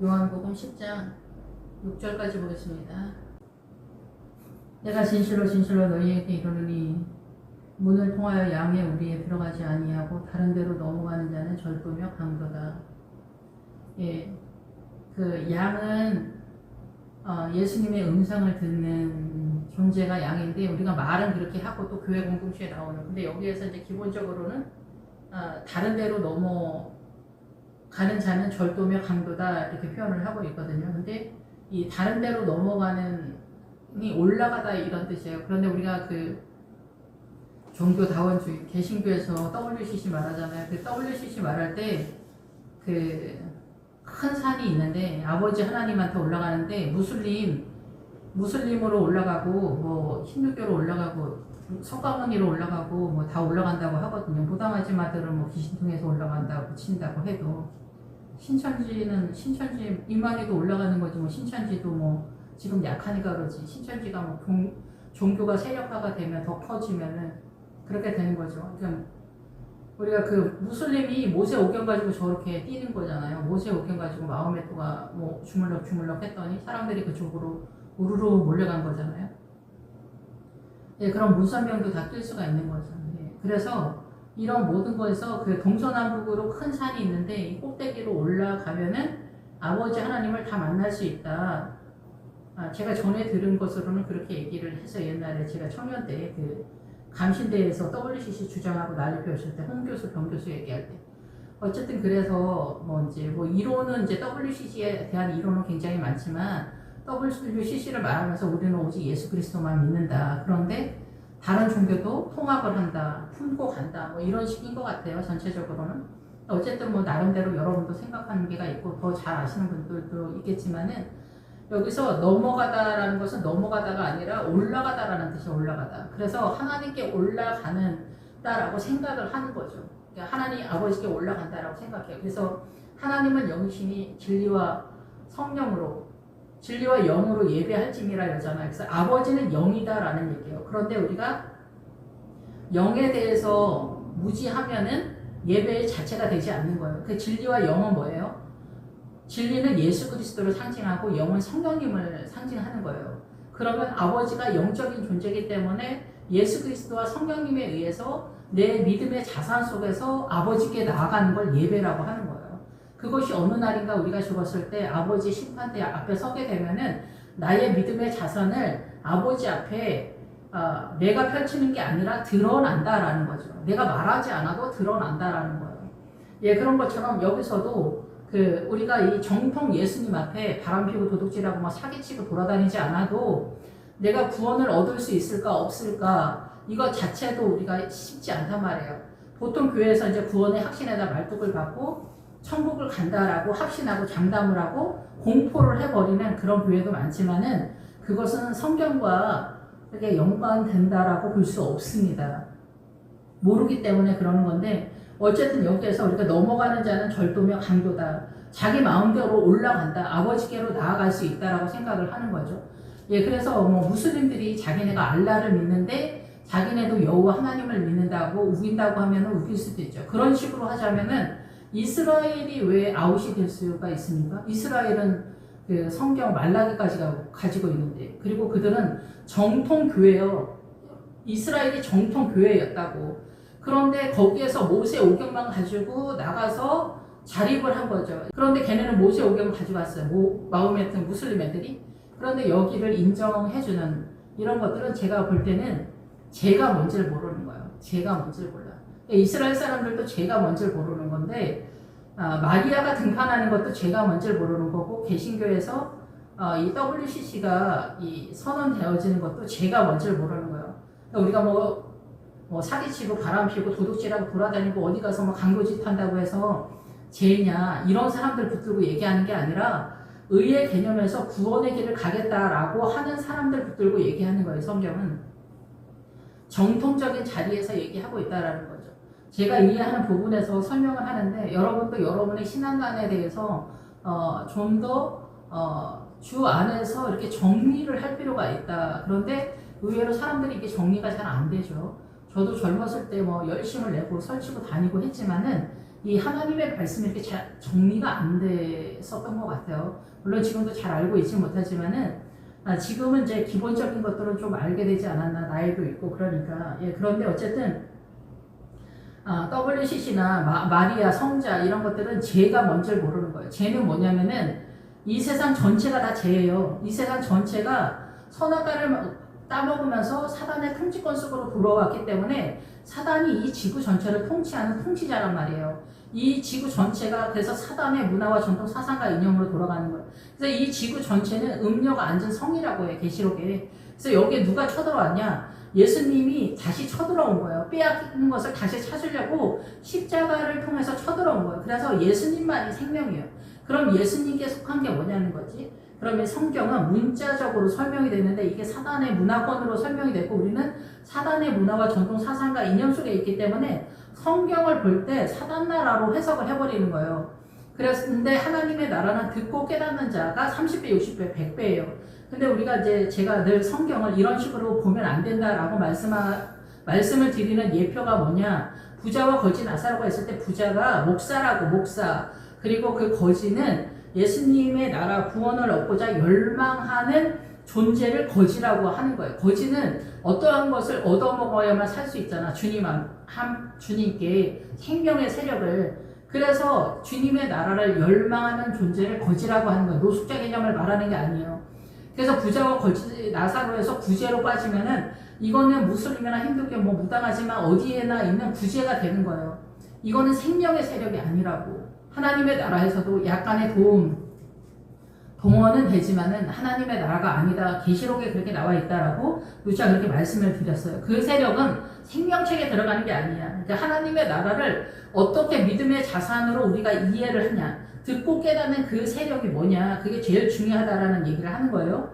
요한복음 10장 6절까지 보겠습니다. 내가 진실로 진실로 너희에게 이르노니 문을 통하여 양의 우리에 들어가지 아니하고 다른 데로 넘어가는 자는 절도며 강도다. 예, 그 양은 예수님의 음성을 듣는 존재가 양인데, 우리가 말은 그렇게 하고 또 교회 공동체에 나오는, 근데 여기에서 이제 기본적으로는 다른 데로 넘어가는 자는 절도며 강도다 이렇게 표현을 하고 있거든요. 근데 이 다른 데로 넘어가는 이 올라가다 이런 뜻이에요. 그런데 우리가 그 종교다원주의 개신교에서 WCC 말하잖아요. 그 WCC 말할 때 그 큰 산이 있는데 아버지 하나님한테 올라가는데 무슬림으로 올라가고 뭐 힌두교로 올라가고 석가모니로 올라가고 뭐 다 올라간다고 하거든요. 무당아지 마들은 뭐 귀신 통해서 올라간다고 친다고 해도 신천지 이만희도 올라가는 거지, 뭐 신천지도 뭐 지금 약하니까 그러지, 신천지가 뭐 종교가 세력화가 되면 더 커지면은 그렇게 되는 거죠. 그러니까 우리가 그 무슬림이 모세오경 가지고 저렇게 뛰는 거잖아요. 모세오경 가지고 마호메트가 뭐 주물럭 했더니 사람들이 그쪽으로 우르르 몰려간 거잖아요. 예, 그런 문선병도 다 뛸 수가 있는 거죠. 예, 그래서 이런 모든 거에서 그 동서남북으로 큰 산이 있는데 이 꼭대기로 올라가면은 아버지 하나님을 다 만날 수 있다. 제가 전에 들은 것으로는 그렇게 얘기를 해서, 옛날에 제가 청년 때 그 감신대에서 WCC 주장하고 난리 펴실 때 홍교수, 병교수 얘기할 때, 어쨌든 그래서 뭐 이제 뭐 이론은 이제 WCC에 대한 이론은 굉장히 많지만 WCC를 말하면서 우리는 오직 예수 그리스도만 믿는다. 그런데 다른 종교도 통합을 한다, 품고 간다, 뭐 이런 식인 것 같아요. 전체적으로는. 어쨌든 뭐 나름대로 여러분도 생각하는 게가 있고 더 잘 아시는 분들도 있겠지만은, 여기서 넘어가다라는 것은 넘어가다가 아니라 올라가다라는 뜻이 올라가다. 그래서 하나님께 올라가는다라고 생각을 하는 거죠. 그러니까 하나님 아버지께 올라간다라고 생각해요. 그래서 하나님은 영이시니 진리와 성령으로, 진리와 영으로 예배할지니라 이러잖아요. 그래서 아버지는 영이다라는 얘기예요. 그런데 우리가 영에 대해서 무지하면은 예배 자체가 되지 않는 거예요. 그 진리와 영은 뭐예요? 진리는 예수 그리스도를 상징하고 영은 성령님을 상징하는 거예요. 그러면 아버지가 영적인 존재이기 때문에 예수 그리스도와 성령님에 의해서 내 믿음의 자산 속에서 아버지께 나아가는 걸 예배라고 하는 거예요. 그것이 어느 날인가 우리가 죽었을 때 아버지 심판대 앞에 서게 되면은 나의 믿음의 자산을 아버지 앞에 내가 펼치는 게 아니라 드러난다라는 거죠. 내가 말하지 않아도 드러난다라는 거예요. 예, 그런 것처럼 여기서도 우리가 이 정통 예수님 앞에 바람피고 도둑질하고 막 사기치고 돌아다니지 않아도 내가 구원을 얻을 수 있을까 없을까, 이거 자체도 우리가 쉽지 않단 말이에요. 보통 교회에서 이제 구원의 확신에다 말뚝을 받고 천국을 간다라고 확신하고 장담을 하고 공포를 해버리는 그런 교회도 많지만은, 그것은 성경과 그게 연관된다라고 볼 수 없습니다. 모르기 때문에 그러는 건데, 어쨌든 여기에서 우리가 넘어가는 자는 절도며 강도다. 자기 마음대로 올라간다. 아버지께로 나아갈 수 있다라고 생각을 하는 거죠. 예, 그래서 뭐 무슬림들이 자기네가 알라를 믿는데 자기네도 여호와 하나님을 믿는다고 우긴다고 하면 우길 수도 있죠. 그런 식으로 하자면은 이스라엘이 왜 아웃이 될 수가 있습니까? 이스라엘은 그 성경 말라기까지 가지고 있는데, 그리고 그들은 정통 교회요. 이스라엘이 정통 교회였다고. 그런데 거기에서 모세오경만 가지고 나가서 자립을 한 거죠. 그런데 걔네는 모세오경을 가져갔어요. 마호메트 무슬림 애들이. 그런데 여기를 인정해주는 이런 것들은 제가 볼 때는 제가 뭔지를 모르는 거예요. 제가 뭔지를 몰라. 이스라엘 사람들도 제가 뭔지를 모르는 건데, 마리아가 등판하는 것도 제가 뭔지를 모르는 거고, 개신교에서 이 WCC가 이 선언되어지는 것도 제가 뭔지를 모르는 거예요. 그러니까 우리가 뭐 사기치고 바람피고 도둑질하고 돌아다니고 어디 가서 뭐 강도짓 한다고 해서 죄냐, 이런 사람들 붙들고 얘기하는 게 아니라 의의 개념에서 구원의 길을 가겠다라고 하는 사람들 붙들고 얘기하는 거예요. 성경은 정통적인 자리에서 얘기하고 있다라는 거죠. 제가 이해하는 부분에서 설명을 하는데, 여러분도 여러분의 신앙관에 대해서 좀 더 주 안에서 이렇게 정리를 할 필요가 있다. 그런데 의외로 사람들이 이게 정리가 잘 안 되죠. 저도 젊었을 때 뭐 열심을 내고 설치고 다니고 했지만은 이 하나님의 말씀이 이렇게 잘 정리가 안 됐었던 것 같아요. 물론 지금도 잘 알고 있지 못하지만은 지금은 이제 기본적인 것들은 좀 알게 되지 않았나, 나이도 있고 그러니까. 예, 그런데 어쨌든 WCC나 마리아, 성자 이런 것들은 죄가 뭔지를 모르는 거예요. 죄는 뭐냐면은 이 세상 전체가 다 죄예요. 이 세상 전체가 선악과를 따먹으면서 사단의 통치권 속으로 들어왔기 때문에 사단이 이 지구 전체를 통치하는 통치자란 말이에요. 이 지구 전체가 그래서 사단의 문화와 전통 사상과 이념으로 돌아가는 거예요. 그래서 이 지구 전체는 음녀가 앉은 성이라고 해요. 계시록에. 그래서 여기에 누가 쳐들어왔냐? 예수님이 다시 쳐들어온 거예요. 빼앗긴 것을 다시 찾으려고 십자가를 통해서 쳐들어온 거예요. 그래서 예수님만이 생명이에요. 그럼 예수님께 속한 게 뭐냐는 거지? 그러면 성경은 문자적으로 설명이 되는데 이게 사단의 문화권으로 설명이 됐고 우리는 사단의 문화와 전통 사상과 이념 속에 있기 때문에 성경을 볼 때 사단 나라로 해석을 해버리는 거예요. 그런데 하나님의 나라는 듣고 깨닫는 자가 30배, 60배, 100배예요. 근데 우리가 이제 제가 늘 성경을 이런 식으로 보면 안 된다라고 말씀을 드리는 예표가 뭐냐? 부자와 거지 나사로가 있을 때 부자가 목사라고 목사. 그리고 그 거지는 예수님의 나라 구원을 얻고자 열망하는 존재를 거지라고 하는 거예요. 거지는 어떠한 것을 얻어먹어야만 살 수 있잖아. 주님께 생명의 세력을. 그래서 주님의 나라를 열망하는 존재를 거지라고 하는 거예요. 노숙자 개념을 말하는 게 아니에요. 그래서 부자와 거지 나사로에서 구제로 빠지면은 이거는 무슬림이나 힌두교 뭐 무당하지만 어디에나 있는 구제가 되는 거예요. 이거는 생명의 세력이 아니라고. 하나님의 나라에서도 약간의 동원은 되지만은 하나님의 나라가 아니다. 계시록에 그렇게 나와 있다라고 누차 그렇게 말씀을 드렸어요. 그 세력은 생명책에 들어가는 게 아니야. 그러니까 하나님의 나라를 어떻게 믿음의 자산으로 우리가 이해를 하냐. 듣고 깨닫는 그 세력이 뭐냐. 그게 제일 중요하다라는 얘기를 하는 거예요.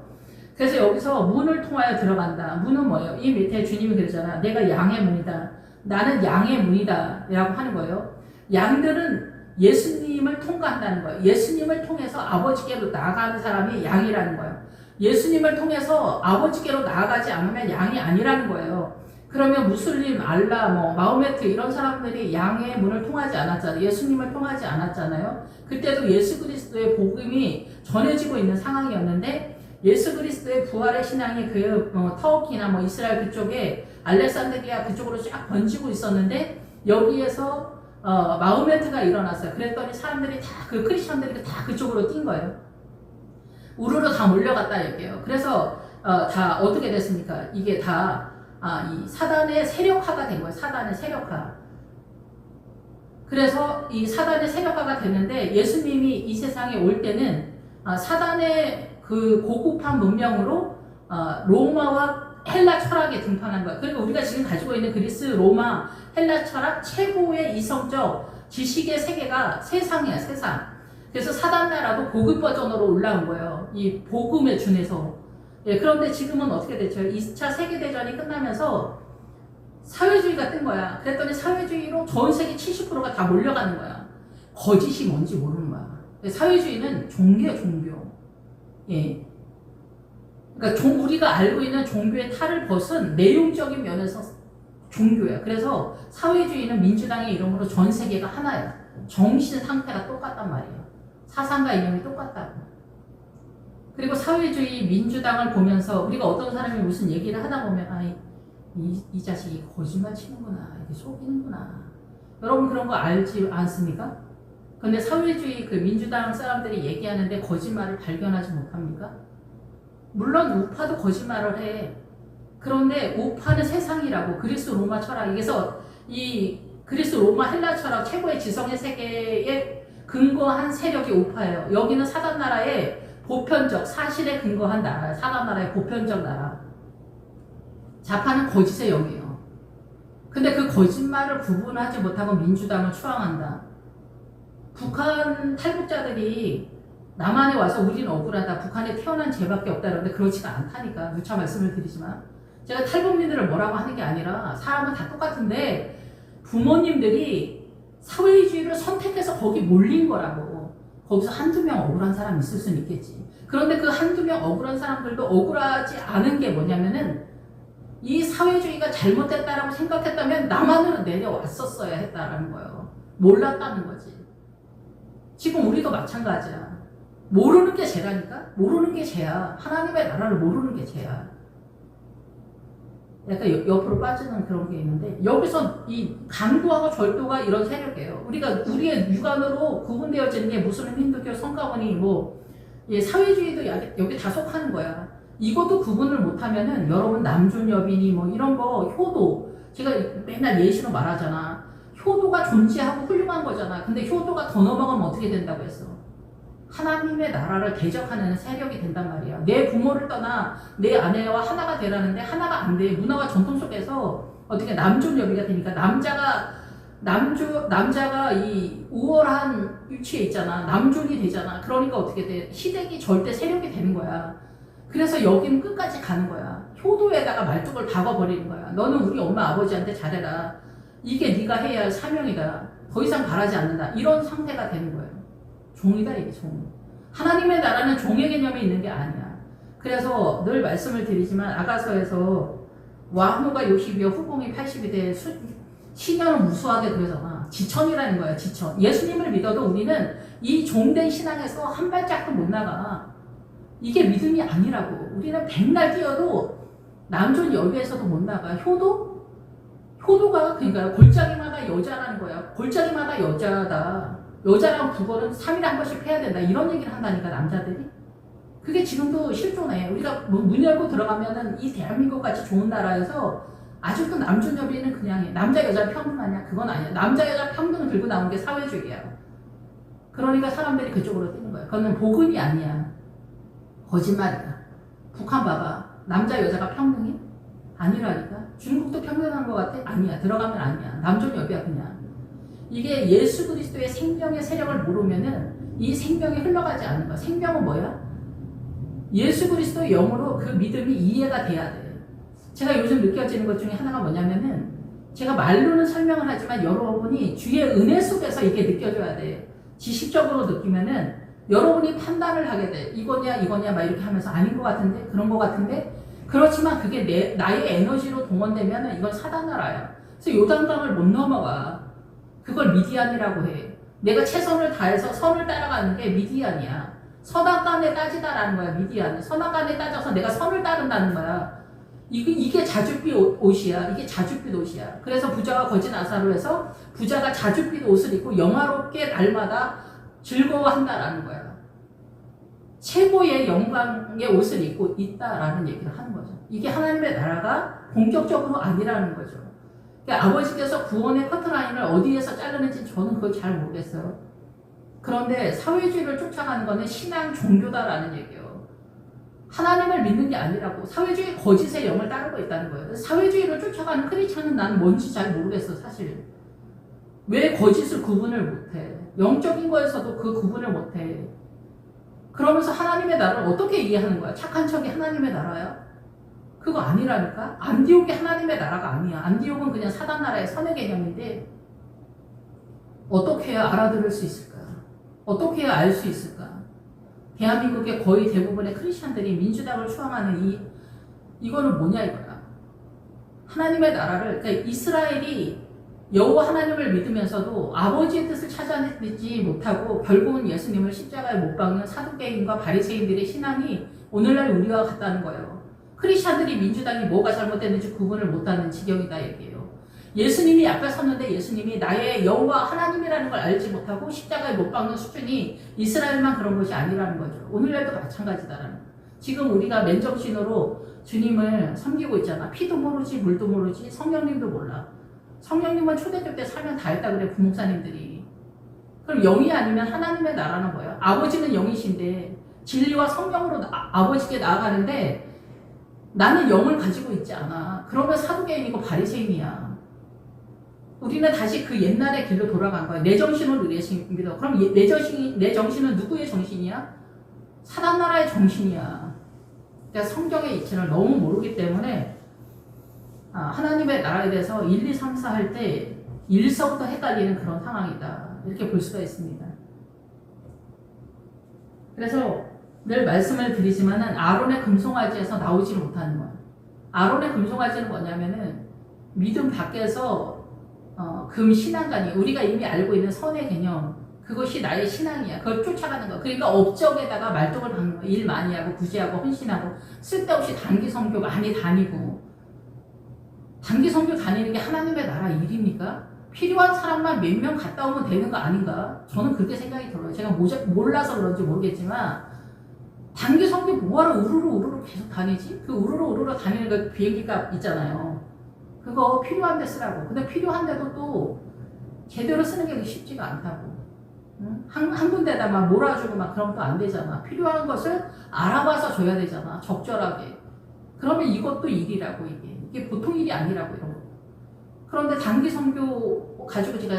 그래서 여기서 문을 통하여 들어간다. 문은 뭐예요? 이 밑에 주님이 그러잖아. 내가 양의 문이다. 나는 양의 문이다. 라고 하는 거예요. 양들은 예수님을 통과한다는 거예요. 예수님을 통해서 아버지께로 나아가는 사람이 양이라는 거예요. 예수님을 통해서 아버지께로 나아가지 않으면 양이 아니라는 거예요. 그러면 무슬림, 알라, 마호메트 이런 사람들이 양의 문을 통하지 않았잖아요. 예수님을 통하지 않았잖아요. 그때도 예수 그리스도의 복음이 전해지고 있는 상황이었는데 예수 그리스도의 부활의 신앙이 터키나 이스라엘 그쪽에 알렉산드리아 그쪽으로 쫙 번지고 있었는데 여기에서 마호메트가 일어났어요. 그랬더니 사람들이 크리스천들이 다 그쪽으로 뛴 거예요. 우르르 다 몰려갔다 얘기해요. 그래서 다 어떻게 됐습니까? 이게 다 이 사단의 세력화가 된 거예요. 사단의 세력화. 그래서 이 사단의 세력화가 됐는데 예수님이 이 세상에 올 때는 사단의 그 고급한 문명으로 로마와 헬라 철학에 등판한 거야. 그리고 우리가 지금 가지고 있는 그리스, 로마, 헬라 철학 최고의 이성적 지식의 세계가 세상이야, 세상. 그래서 사단 나라도 고급 버전으로 올라온 거예요. 이 복음에 준해서. 예, 그런데 지금은 어떻게 됐죠? 2차 세계대전이 끝나면서 사회주의가 뜬 거야. 그랬더니 사회주의로 전 세계 70%가 다 몰려가는 거야. 거짓이 뭔지 모르는 거야. 사회주의는 종교야, 종교. 예. 그러니까 우리가 알고 있는 종교의 탈을 벗은 내용적인 면에서 종교야. 그래서 사회주의는 민주당의 이름으로 전 세계가 하나야. 정신 상태가 똑같단 말이에요. 사상과 이념이 똑같다고. 그리고 사회주의 민주당을 보면서 우리가 어떤 사람이 무슨 얘기를 하다 보면 이 자식이 거짓말 치는구나. 이게 속이는구나. 여러분 그런 거 알지 않습니까? 근데 사회주의 그 민주당 사람들이 얘기하는데 거짓말을 발견하지 못합니까? 물론 우파도 거짓말을 해. 그런데 우파는 세상이라고. 그리스 로마 철학. 그래서 이 그리스 로마 헬라 철학 최고의 지성의 세계에 근거한 세력이 우파예요. 여기는 사단 나라의 보편적 사실에 근거한 나라예요. 사단 나라의 보편적 나라. 좌파는 거짓의 영이에요. 근데 그 거짓말을 구분하지 못하고 민주당을 추앙한다. 북한 탈북자들이 남한에 와서 우리는 억울하다. 북한에 태어난 죄밖에 없다. 그런데 그렇지가 않다니까. 누차 말씀을 드리지만. 제가 탈북민들을 뭐라고 하는 게 아니라 사람은 다 똑같은데 부모님들이 사회주의를 선택해서 거기 몰린 거라고. 거기서 한두 명 억울한 사람 있을 수는 있겠지. 그런데 그 한두 명 억울한 사람들도 억울하지 않은 게 뭐냐면은 이 사회주의가 잘못됐다라고 생각했다면 남한으로 내려왔었어야 했다라는 거예요. 몰랐다는 거지. 지금 우리도 마찬가지야. 모르는 게 죄라니까? 모르는 게 죄야. 하나님의 나라를 모르는 게 죄야. 약간 옆으로 빠지는 그런 게 있는데, 여기서 이 강도하고 절도가 이런 세력이에요. 우리의 육안으로 구분되어지는 게 무슬림, 힌두교, 성가모니, 예, 사회주의도 여기 다 속하는 거야. 이것도 구분을 못하면은 여러분 남존여빈이 이런 거, 효도, 제가 맨날 예시로 말하잖아. 효도가 존재하고 훌륭한 거잖아. 근데 효도가 더 넘어가면 어떻게 된다고 했어? 하나님의 나라를 대적하는 세력이 된단 말이야. 내 부모를 떠나 내 아내와 하나가 되라는데 하나가 안 돼. 문화와 전통 속에서 어떻게 남존여비가 되니까 남자가 이 우월한 위치에 있잖아. 남존이 되잖아. 그러니까 어떻게 돼? 시댁이 절대 세력이 되는 거야. 그래서 여기는 끝까지 가는 거야. 효도에다가 말뚝을 박아버리는 거야. 너는 우리 엄마 아버지한테 잘해라. 이게 네가 해야 할 사명이다. 더 이상 바라지 않는다. 이런 상태가 되는 거예요. 종이다, 이게 종. 하나님의 나라는 종의 개념이 있는 게 아니야. 그래서 늘 말씀을 드리지만 아가서에서 와후가 60이요 후공이 80이 돼 신년은 무수하게 그러잖아. 지천이라는 거야, 지천. 예수님을 믿어도 우리는 이 종된 신앙에서 한 발짝도 못 나가. 이게 믿음이 아니라고. 우리는 백날 뛰어도 남존 여비에서도 못 나가. 효도가 그러니까 골짜기마다 여자라는 거야. 골짜기마다 여자다. 여자랑 부걸은 3일에 한 번씩 해야 된다. 이런 얘기를 한다니까, 남자들이. 그게 지금도 실존해. 우리가 문 열고 들어가면은 이 대한민국 같이 좋은 나라에서 아직도 남존여비는 그냥 남자 여자 평등하냐? 그건 아니야. 남자 여자 평등을 들고 나온 게 사회주의야. 그러니까 사람들이 그쪽으로 뛰는 거야. 그거는 복음이 아니야. 거짓말이야. 북한 봐봐. 남자 여자가 평등해? 아니라니까. 중국도 평등한 것 같아? 아니야. 들어가면 아니야. 남존여비야 그냥. 이게 예수 그리스도의 생명의 세력을 모르면은 이 생명이 흘러가지 않는 거야. 생명은 뭐야? 예수 그리스도의 영으로 그 믿음이 이해가 돼야 돼. 제가 요즘 느껴지는 것 중에 하나가 뭐냐면은 제가 말로는 설명을 하지만 여러분이 주의 은혜 속에서 이게 느껴져야 돼. 지식적으로 느끼면은 여러분이 판단을 하게 돼. 이거냐 막 이렇게 하면서 아닌 것 같은데 그런 것 같은데 그렇지만 그게 나의 에너지로 동원되면은 이건 사단 나라야. 그래서 요단강을 못 넘어가. 그걸 미디안이라고 해. 내가 최선을 다해서 선을 따라가는 게 미디안이야. 선악간에 따지다라는 거야, 미디안. 선악간에 따져서 내가 선을 따른다는 거야. 이게 자줏빛 옷이야. 이게 자줏빛 옷이야. 그래서 부자가 거지 나사로에서 부자가 자줏빛 옷을 입고 영화롭게 날마다 즐거워한다라는 거야. 최고의 영광의 옷을 입고 있다라는 얘기를 하는 거죠. 이게 하나님의 나라가 본격적으로 아니라는 거죠. 그러니까 아버지께서 구원의 커트라인을 어디에서 자르는지 저는 그걸 잘 모르겠어요. 그런데 사회주의를 쫓아가는 거는 신앙 종교다라는 얘기예요. 하나님을 믿는 게 아니라고. 사회주의 거짓의 영을 따르고 있다는 거예요. 사회주의를 쫓아가는 크리스찬은 난 뭔지 잘 모르겠어, 사실. 왜 거짓을 구분을 못해? 영적인 거에서도 그 구분을 못해. 그러면서 하나님의 나라를 어떻게 이해하는 거야? 착한 척이 하나님의 나라야? 그거 아니라니까? 안디옥이 하나님의 나라가 아니야. 안디옥은 그냥 사단 나라의 선의 개념인데 어떻게 해야 알아들을 수 있을까? 어떻게 해야 알 수 있을까? 대한민국의 거의 대부분의 크리스찬들이 민주당을 추앙하는 이거는 뭐냐 이거야. 하나님의 나라를, 그러니까 이스라엘이 여호와 하나님을 믿으면서도 아버지의 뜻을 찾아내지 못하고 결국은 예수님을 십자가에 못 박는 사두개인과 바리새인들의 신앙이 오늘날 우리와 같다는 거예요. 크리스찬들이 민주당이 뭐가 잘못됐는지 구분을 못하는 지경이다 얘기예요. 예수님이 앞에 섰는데 예수님이 나의 여호와 하나님이라는 걸 알지 못하고 십자가에 못 박는 수준이 이스라엘만 그런 것이 아니라는 거죠. 오늘날도 마찬가지다라는 거예요. 지금 우리가 맨정신으로 주님을 섬기고 있잖아. 피도 모르지 물도 모르지 성령님도 몰라. 성령님은 초대교 때 살면 다 했다 그래 부목사님들이. 그럼 영이 아니면 하나님의 나라는 뭐예요? 아버지는 영이신데 진리와 성령으로 아버지께 나아가는데 나는 영을 가지고 있지 않아. 그러면 사두개인이고 바리새인이야. 우리는 다시 그 옛날의 길로 돌아간 거야. 내 정신을 믿어. 그럼 내 정신은 누구의 정신이야? 사단 나라의 정신이야. 그러니까 성경의 이치를 너무 모르기 때문에 하나님의 나라에 대해서 1, 2, 3, 4 할 때 1서부터 헷갈리는 그런 상황이다. 이렇게 볼 수가 있습니다. 그래서 늘 말씀을 드리지만은 아론의 금송아지에서 나오지 못하는 거야. 아론의 금송아지는 뭐냐면은 믿음 밖에서 금신앙관이 우리가 이미 알고 있는 선의 개념 그것이 나의 신앙이야. 그걸 쫓아가는 거. 그러니까 업적에다가 말동을 박는 거. 일 많이 하고 구제하고 헌신하고 쓸데없이 단기 선교 많이 다니고 단기 선교 다니는 게 하나님의 나라 일입니까? 필요한 사람만 몇 명 갔다 오면 되는 거 아닌가? 저는 그렇게 생각이 들어요. 제가 몰라서 그런지 모르겠지만 단기 선교 뭐하러 우르르 계속 다니지? 그 우르르 다니는 그 비행기값 있잖아요. 그거 필요한 데 쓰라고. 근데 필요한데도 또 제대로 쓰는 게 쉽지가 않다고. 응? 한 군데다 막 몰아주고 막 그러면 또 안 되잖아. 필요한 것을 알아봐서 줘야 되잖아. 적절하게. 그러면 이것도 일이라고 이게 보통 일이 아니라고 이런 거. 그런데 단기 선교 가지고 제가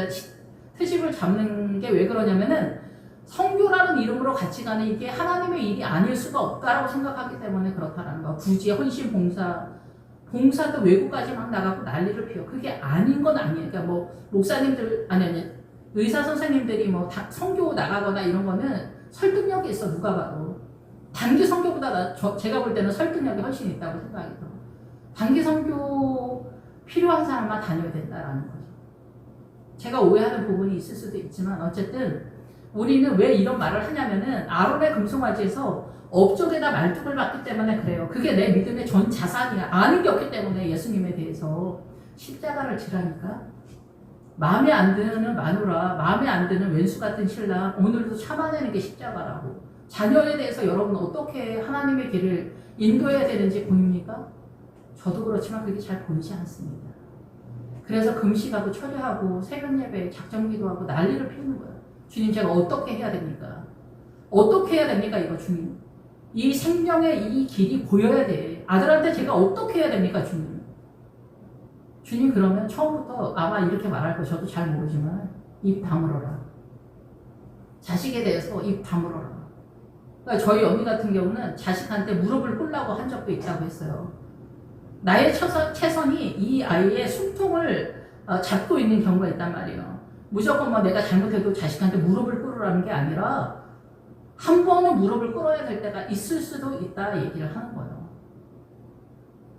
트집을 잡는 게 왜 그러냐면은 선교라는 이름으로 같이 가는 이게 하나님의 일이 아닐 수가 없다라고 생각하기 때문에 그렇다라는 거야. 굳이 헌신 봉사도 외국까지 막 나가고 난리를 피워. 그게 아닌 건 아니에요. 그러니까 뭐 목사님들 아니 의사 선생님들이 뭐 선교 나가거나 이런 거는 설득력이 있어 누가 봐도. 단기 선교보다 제가 볼 때는 설득력이 훨씬 있다고 생각이 들어. 단기 선교 필요한 사람만 다녀야 된다라는 거죠. 제가 오해하는 부분이 있을 수도 있지만 어쨌든 우리는 왜 이런 말을 하냐면은 아론의 금송아지에서 업적에다 말뚝을 받기 때문에 그래요. 그게 내 믿음의 전 자산이야. 아는 게 없기 때문에 예수님에 대해서 십자가를 지라니까. 마음에 안 드는 마누라, 마음에 안 드는 왼수 같은 신랑 오늘도 참아내는 게 십자가라고. 자녀에 대해서 여러분 어떻게 하나님의 길을 인도해야 되는지 보입니까? 저도 그렇지만 그게 잘 보이지 않습니다. 그래서 금식하고 철회하고 새벽 예배 작정기도하고 난리를 피우는 거예요. 주님 제가 어떻게 해야 됩니까? 어떻게 해야 됩니까 이거 주님? 이 생명의 이 길이 보여야 돼. 아들한테 제가 어떻게 해야 됩니까 주님? 주님 그러면 처음부터 아마 이렇게 말할 거 저도 잘 모르지만 입 다물어라. 자식에 대해서 입 다물어라. 그러니까 저희 어미 같은 경우는 자식한테 무릎을 꿇라고 한 적도 있다고 했어요. 나의 최선이 이 아이의 숨통을 잡고 있는 경우가 있단 말이에요. 무조건 뭐 내가 잘못해도 자식한테 무릎을 꿇으라는 게 아니라 한 번은 무릎을 꿇어야 될 때가 있을 수도 있다 얘기를 하는 거예요.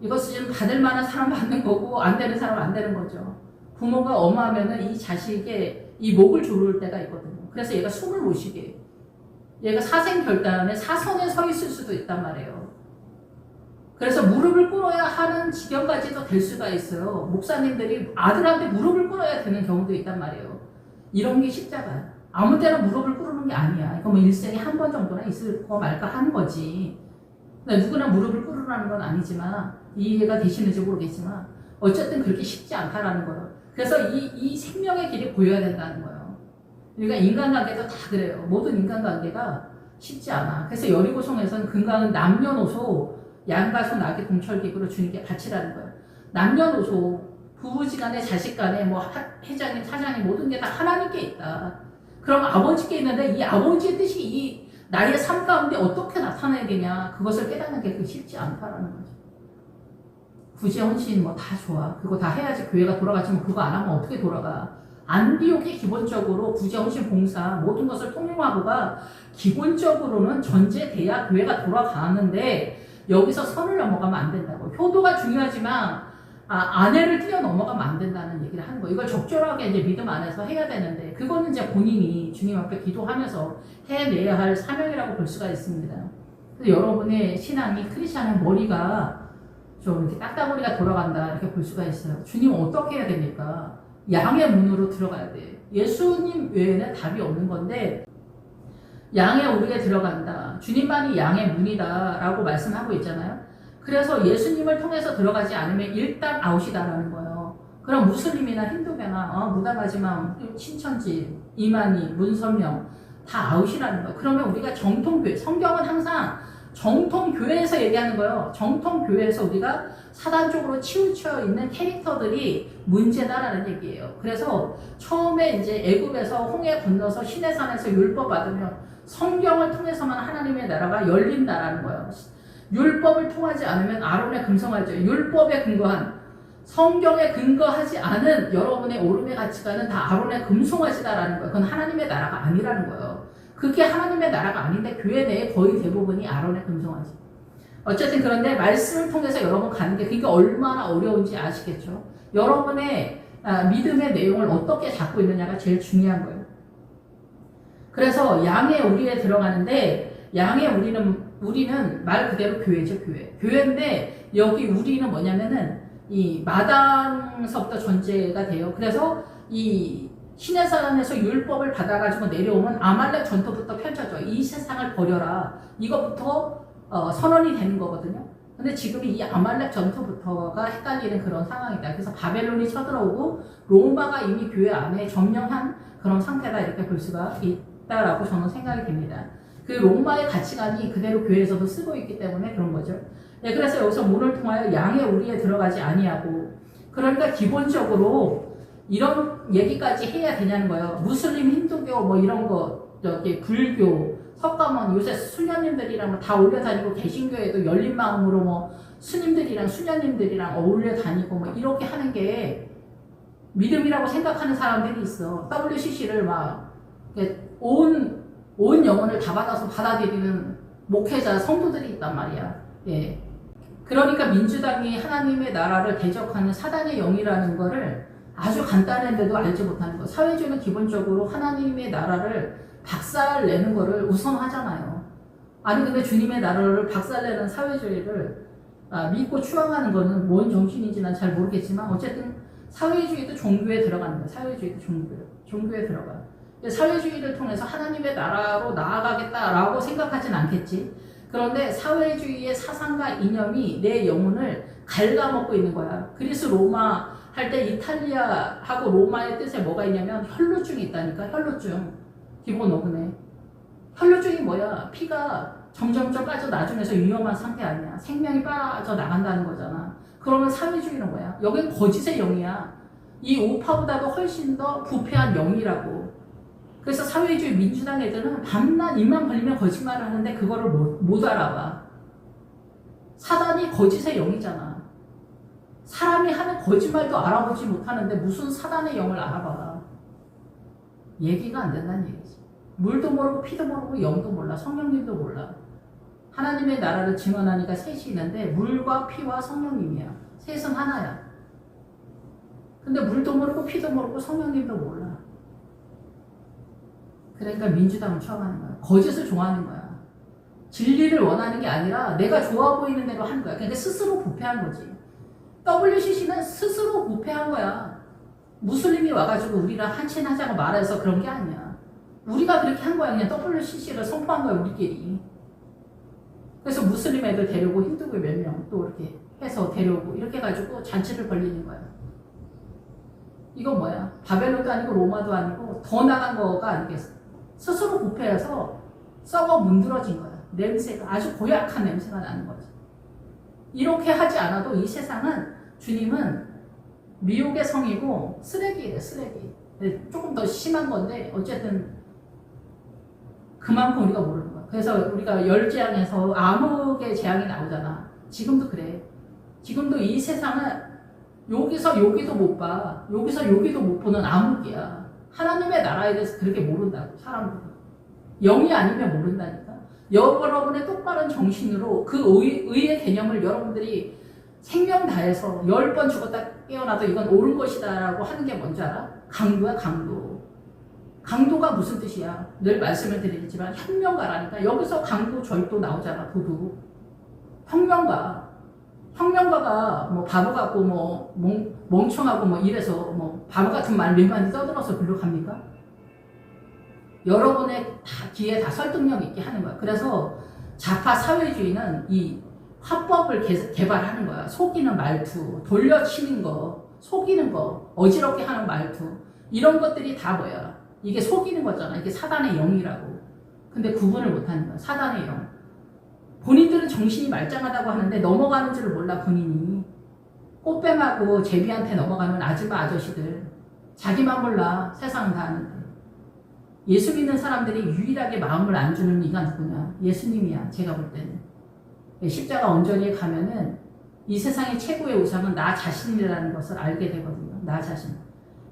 이것은 받을 만한 사람 받는 거고 안 되는 사람 안 되는 거죠. 부모가 엄하면은 이 자식의 이 목을 조를 때가 있거든요. 그래서 얘가 숨을 못 쉬게 얘가 사생결단에 사선에 서 있을 수도 있단 말이에요. 그래서 무릎을 꿇어야 하는 지경까지도 될 수가 있어요. 목사님들이 아들한테 무릎을 꿇어야 되는 경우도 있단 말이에요. 이런 게 십자가야. 아무 때나 무릎을 꿇는 게 아니야. 이거 뭐 일생에 한 번 정도나 있을 거 말까 하는 거지. 누구나 무릎을 꿇으라는 건 아니지만 이해가 되시는지 모르겠지만 어쨌든 그렇게 쉽지 않다라는 거예요. 그래서 이 생명의 길이 보여야 된다는 거예요. 그러니까 인간관계도 다 그래요. 모든 인간관계가 쉽지 않아. 그래서 여리고성에서는 근간은 남녀노소 양가소 낙의 동철기구로 주님께 바치라는 거예요. 남녀노소 부부지간에 자식간에 뭐 회장님 사장님 모든 게 다 하나님께 있다. 그럼 아버지께 있는데 이 아버지의 뜻이 이 나의 삶 가운데 어떻게 나타나야 되냐 그것을 깨닫는 게 쉽지 않다라는 거죠. 구제 헌신 뭐 다 좋아. 그거 다 해야지 교회가 돌아가지만 그거 안 하면 어떻게 돌아가. 안디옥이 기본적으로 구제 헌신 봉사 모든 것을 통용하고가 기본적으로는 전제돼야 교회가 돌아가는데 여기서 선을 넘어가면 안 된다고. 효도가 중요하지만 아내를 뛰어넘어가면 안 된다는 얘기를 하는 거예요. 이걸 적절하게 이제 믿음 안에서 해야 되는데 그거는 이제 본인이 주님 앞에 기도하면서 해내야 할 사명이라고 볼 수가 있습니다. 그래서 여러분의 신앙이 크리스찬의 머리가 좀 이렇게 딱따머리가 돌아간다 이렇게 볼 수가 있어요. 주님 어떻게 해야 됩니까? 양의 문으로 들어가야 돼. 예수님 외에는 답이 없는 건데 양의 오르게 들어간다. 주님만이 양의 문이다 라고 말씀하고 있잖아요. 그래서 예수님을 통해서 들어가지 않으면 일단 아웃이다라는 거예요. 그럼 무슬림이나 힌두교나 무당하지만 신천지, 이만희, 문선명 다 아웃이라는 거예요. 그러면 우리가 정통교회, 성경은 항상 정통교회에서 얘기하는 거예요. 정통교회에서 우리가 사단적으로 치우쳐 있는 캐릭터들이 문제다라는 얘기예요. 그래서 처음에 이제 애굽에서 홍해 건너서 시내산에서 율법 받으면 성경을 통해서만 하나님의 나라가 열린다라는 거예요. 율법을 통하지 않으면 아론의 금송아지, 율법에 근거한 성경에 근거하지 않은 여러분의 오름의 가치관은 다 아론의 금송아지다라는 거예요. 그건 하나님의 나라가 아니라는 거예요. 그게 하나님의 나라가 아닌데 교회 내에 거의 대부분이 아론의 금송아지. 어쨌든 그런데 말씀을 통해서 여러분 가는 게 그게 얼마나 어려운지 아시겠죠? 여러분의 믿음의 내용을 어떻게 잡고 있느냐가 제일 중요한 거예요. 그래서 양의 우리에 들어가는데 양의 우리는 말 그대로 교회죠, 교회. 교회인데 여기 우리는 뭐냐면은 이 마당서부터 전제가 돼요. 그래서 이 시내산에서 율법을 받아가지고 내려오면 아말렉 전투부터 펼쳐져. 이 세상을 버려라. 이것부터 선언이 되는 거거든요. 근데 지금 이 아말렉 전투부터가 헷갈리는 그런 상황이다. 그래서 바벨론이 쳐들어오고 로마가 이미 교회 안에 점령한 그런 상태다 이렇게 볼 수가 있다라고 저는 생각이 됩니다. 그 로마의 가치관이 그대로 교회에서도 쓰고 있기 때문에 그런 거죠. 네, 그래서 여기서 문을 통하여 양의 우리에 들어가지 아니하고 그러니까 기본적으로 이런 얘기까지 해야 되냐는 거예요. 무슬림, 힌두교 뭐 이런 거 저기 불교 석가모니 요새 수녀님들이랑 다 올려 다니고 개신교에도 열린 마음으로 뭐 스님들이랑 수녀님들이랑 어울려 다니고 뭐 이렇게 하는 게 믿음이라고 생각하는 사람들이 있어. WCC를 막 온 영혼을 다 받아서 받아들이는 목회자 성도들이 있단 말이야. 예. 그러니까 민주당이 하나님의 나라를 대적하는 사단의 영이라는 거를 아주 간단한데도 알지 못하는 거. 사회주의는 기본적으로 하나님의 나라를 박살내는 거를 우선하잖아요. 아니 근데 주님의 나라를 박살내는 사회주의를 믿고 추앙하는 거는 뭔 정신인지 난 잘 모르겠지만 어쨌든 사회주의도 종교에 들어가는 거예요. 사회주의도 종교에 들어가. 사회주의를 통해서 하나님의 나라로 나아가겠다라고 생각하진 않겠지. 그런데 사회주의의 사상과 이념이 내 영혼을 갉아먹고 있는 거야. 그리스 로마 할 때 이탈리아하고 로마의 뜻에 뭐가 있냐면 혈루증이 있다니까. 혈루증. 기본 어근에. 혈루증이 뭐야? 피가 점점점 빠져나중에서 위험한 상태 아니야. 생명이 빠져나간다는 거잖아. 그러면 사회주의는 뭐야? 여긴 거짓의 영이야. 이 우파보다도 훨씬 더 부패한 영이라고. 그래서 사회주의 민주당 애들은 밤낮 입만 벌리면 거짓말을 하는데 그거를 못 알아봐. 사단이 거짓의 영이잖아. 사람이 하는 거짓말도 알아보지 못하는데 무슨 사단의 영을 알아봐. 얘기가 안 된다는 얘기지. 물도 모르고 피도 모르고 영도 몰라. 성령님도 몰라. 하나님의 나라를 증언하니까 셋이 있는데 물과 피와 성령님이야. 셋은 하나야. 근데 물도 모르고 피도 모르고 성령님도 몰라. 그러니까 민주당을 추앙하는 거야. 거짓을 좋아하는 거야. 진리를 원하는 게 아니라 내가 좋아 보이는 대로 하는 거야. 그러니까 스스로 부패한 거지. WCC는 스스로 부패한 거야. 무슬림이 와가지고 우리랑 한친하자고 말해서 그런 게 아니야. 우리가 그렇게 한 거야. 그냥 WCC를 선포한 거야, 우리끼리. 그래서 무슬림 애들 데려오고 힌두교 몇 명 또 이렇게 해서 데려오고 이렇게 해가지고 잔치를 벌리는 거야. 이거 뭐야? 바벨론도 아니고 로마도 아니고 더 나간 거가 아니겠어. 스스로 부패해서 썩어 문드러진 거야. 냄새가 아주 고약한 냄새가 나는 거지. 이렇게 하지 않아도 이 세상은 주님은 미혹의 성이고 쓰레기예요, 쓰레기. 조금 더 심한 건데 어쨌든 그만큼 우리가 모르는 거야. 그래서 우리가 열재앙에서 암흑의 재앙이 나오잖아. 지금도 그래. 지금도 이 세상은 여기서 여기도 못 봐. 여기서 여기도 못 보는 암흑이야. 하나님의 나라에 대해서 그렇게 모른다고, 사람들은. 영이 아니면 모른다니까. 여러분의 똑바른 정신으로 그 의의 개념을 여러분들이 생명 다해서 10번 죽었다 깨어나도 이건 옳은 것이다 라고 하는 게 뭔지 알아? 강도야, 강도. 강도가 무슨 뜻이야? 늘 말씀을 드리지만 혁명가라니까. 여기서 강도, 절도 나오잖아, 도둑. 혁명가가 뭐 바보 같고 뭐 멍청하고 뭐 이래서 뭐 바보 같은 말 몇 마디 떠들어서 글로 갑니까? 여러분의 귀에 다 설득력 있게 하는 거야. 그래서 좌파 사회주의는 이 화법을 개발하는 거야. 속이는 말투, 돌려치는 거, 속이는 거, 어지럽게 하는 말투, 이런 것들이 다 뭐야? 이게 속이는 거잖아. 이게 사단의 영이라고. 근데 구분을 못하는 거야. 사단의 영. 본인들은 정신이 말짱하다고 하는데 넘어가는 줄을 몰라, 본인이. 꽃뱀하고 제비한테 넘어가는 아줌마 아저씨들. 자기만 몰라. 세상은 다 아는데. 예수 믿는 사람들이 유일하게 마음을 안 주는 이가 누구냐? 예수님이야, 제가 볼 때는. 십자가 언저리에 가면은 이 세상의 최고의 우상은 나 자신이라는 것을 알게 되거든요. 나 자신.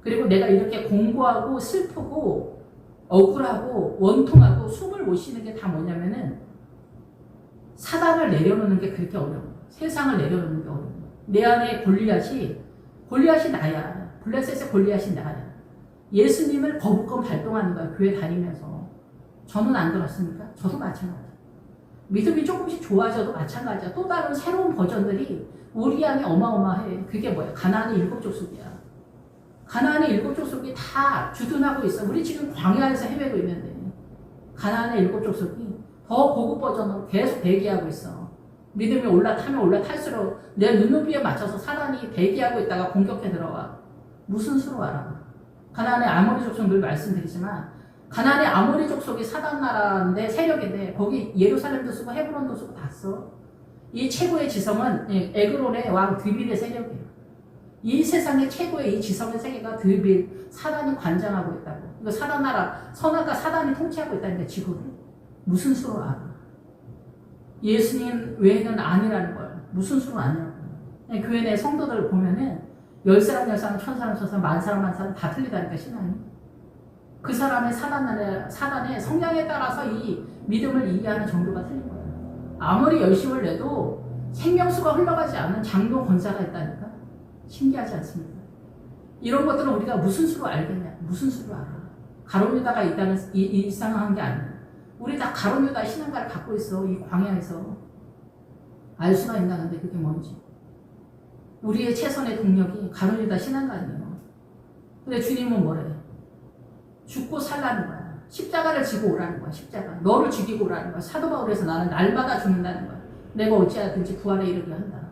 그리고 내가 이렇게 공고하고 슬프고 억울하고 원통하고 숨을 못 쉬는 게 다 뭐냐면은 사단을 내려놓는 게 그렇게 어려워. 세상을 내려놓는 게 어려워. 내 안에 골리앗이 나야. 블레셋의 골리앗인데 아니야. 예수님을 거부권 발동하는 거야. 교회 다니면서. 저는 안 그렇습니까? 저도 마찬가지야. 믿음이 조금씩 좋아져도 마찬가지야. 또 다른 새로운 버전들이 우리 안에 어마어마해. 그게 뭐야? 가나안의 7 족속이야. 가나안의 7 족속이 다 주둔하고 있어. 우리 지금 광야에서 헤매고 있는데 가나안의 7 족속이 더 고급 버전으로 계속 대기하고 있어. 믿음이 올라타면 올라탈수록 내 눈높이에 맞춰서 사단이 대기하고 있다가 공격해 들어와. 무슨 수로 알아? 가나안의 아모리 족속 늘 말씀드리지만 가나안의 아모리 족속이 사단 나라인데 세력인데 거기 예루살렘도 쓰고 헤브론도 쓰고 다 써. 이 최고의 지성은 에그론의 왕 드빌의 세력이에요. 이 세상의 최고의 이 지성의 세계가 드빌, 사단이 관장하고 있다고. 이거 사단 나라, 선악과 사단이 통치하고 있다는데 지구를 무슨 수로 알아? 예수님 외에는 아니라는 걸 무슨 수로 아냐고. 교회 내 성도들을 보면은 10사람 10사람 1000사람 1000사람 10,000사람 10,000사람 다 틀리다니까 신앙이. 그 사람의 사단의 성향에 따라서 이 믿음을 이해하는 정도가 틀린 거예요. 아무리 열심을 내도 생명수가 흘러가지 않는 장로 권사가 있다니까. 신기하지 않습니까? 이런 것들은 우리가 무슨 수로 알겠냐? 무슨 수로 알아? 가룟유다가 있다는 이상한 게 아니야. 우리 다 가룟유다 신앙가를 갖고 있어. 이 광야에서 알 수가 있나는데 그게 뭔지. 우리의 최선의 동력이 가룟유다 신앙가니에요. 근데 주님은 뭐래? 죽고 살라는 거야. 십자가를 지고 오라는 거야. 십자가. 너를 죽이고 오라는 거야. 사도 바울에서 나는 날마다 죽는다는 거야. 내가 어찌하든지 부활에 이르게 한다.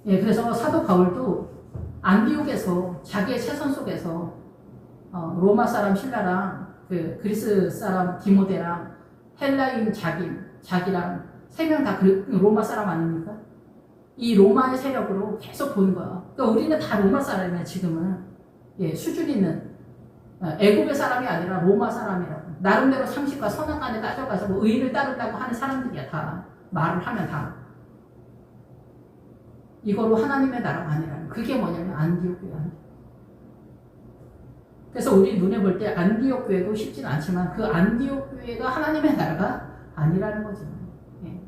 예, 그래서 사도 바울도 안디옥에서 자기의 최선 속에서 로마 사람 신라랑 그 그리스 사람 디모데랑 헬라인 자기랑 3명 다 로마 사람 아닙니까? 이 로마의 세력으로 계속 보는 거야. 그러니까 우리는 다 로마 사람이야 지금은. 예, 수준 있는 애굽의 사람이 아니라 로마 사람이라고. 나름대로 상식과 선악간에 따져가서 뭐 의를 따른다고 하는 사람들이야 다. 말을 하면 다. 이걸로 하나님의 나라가 아니라는. 그게 뭐냐면 안디옥 교회. 그래서 우리 눈에 볼 때 안디옥 교회도 쉽지는 않지만 그 안디옥 교회가 하나님의 나라가 아니라는 거죠. 예.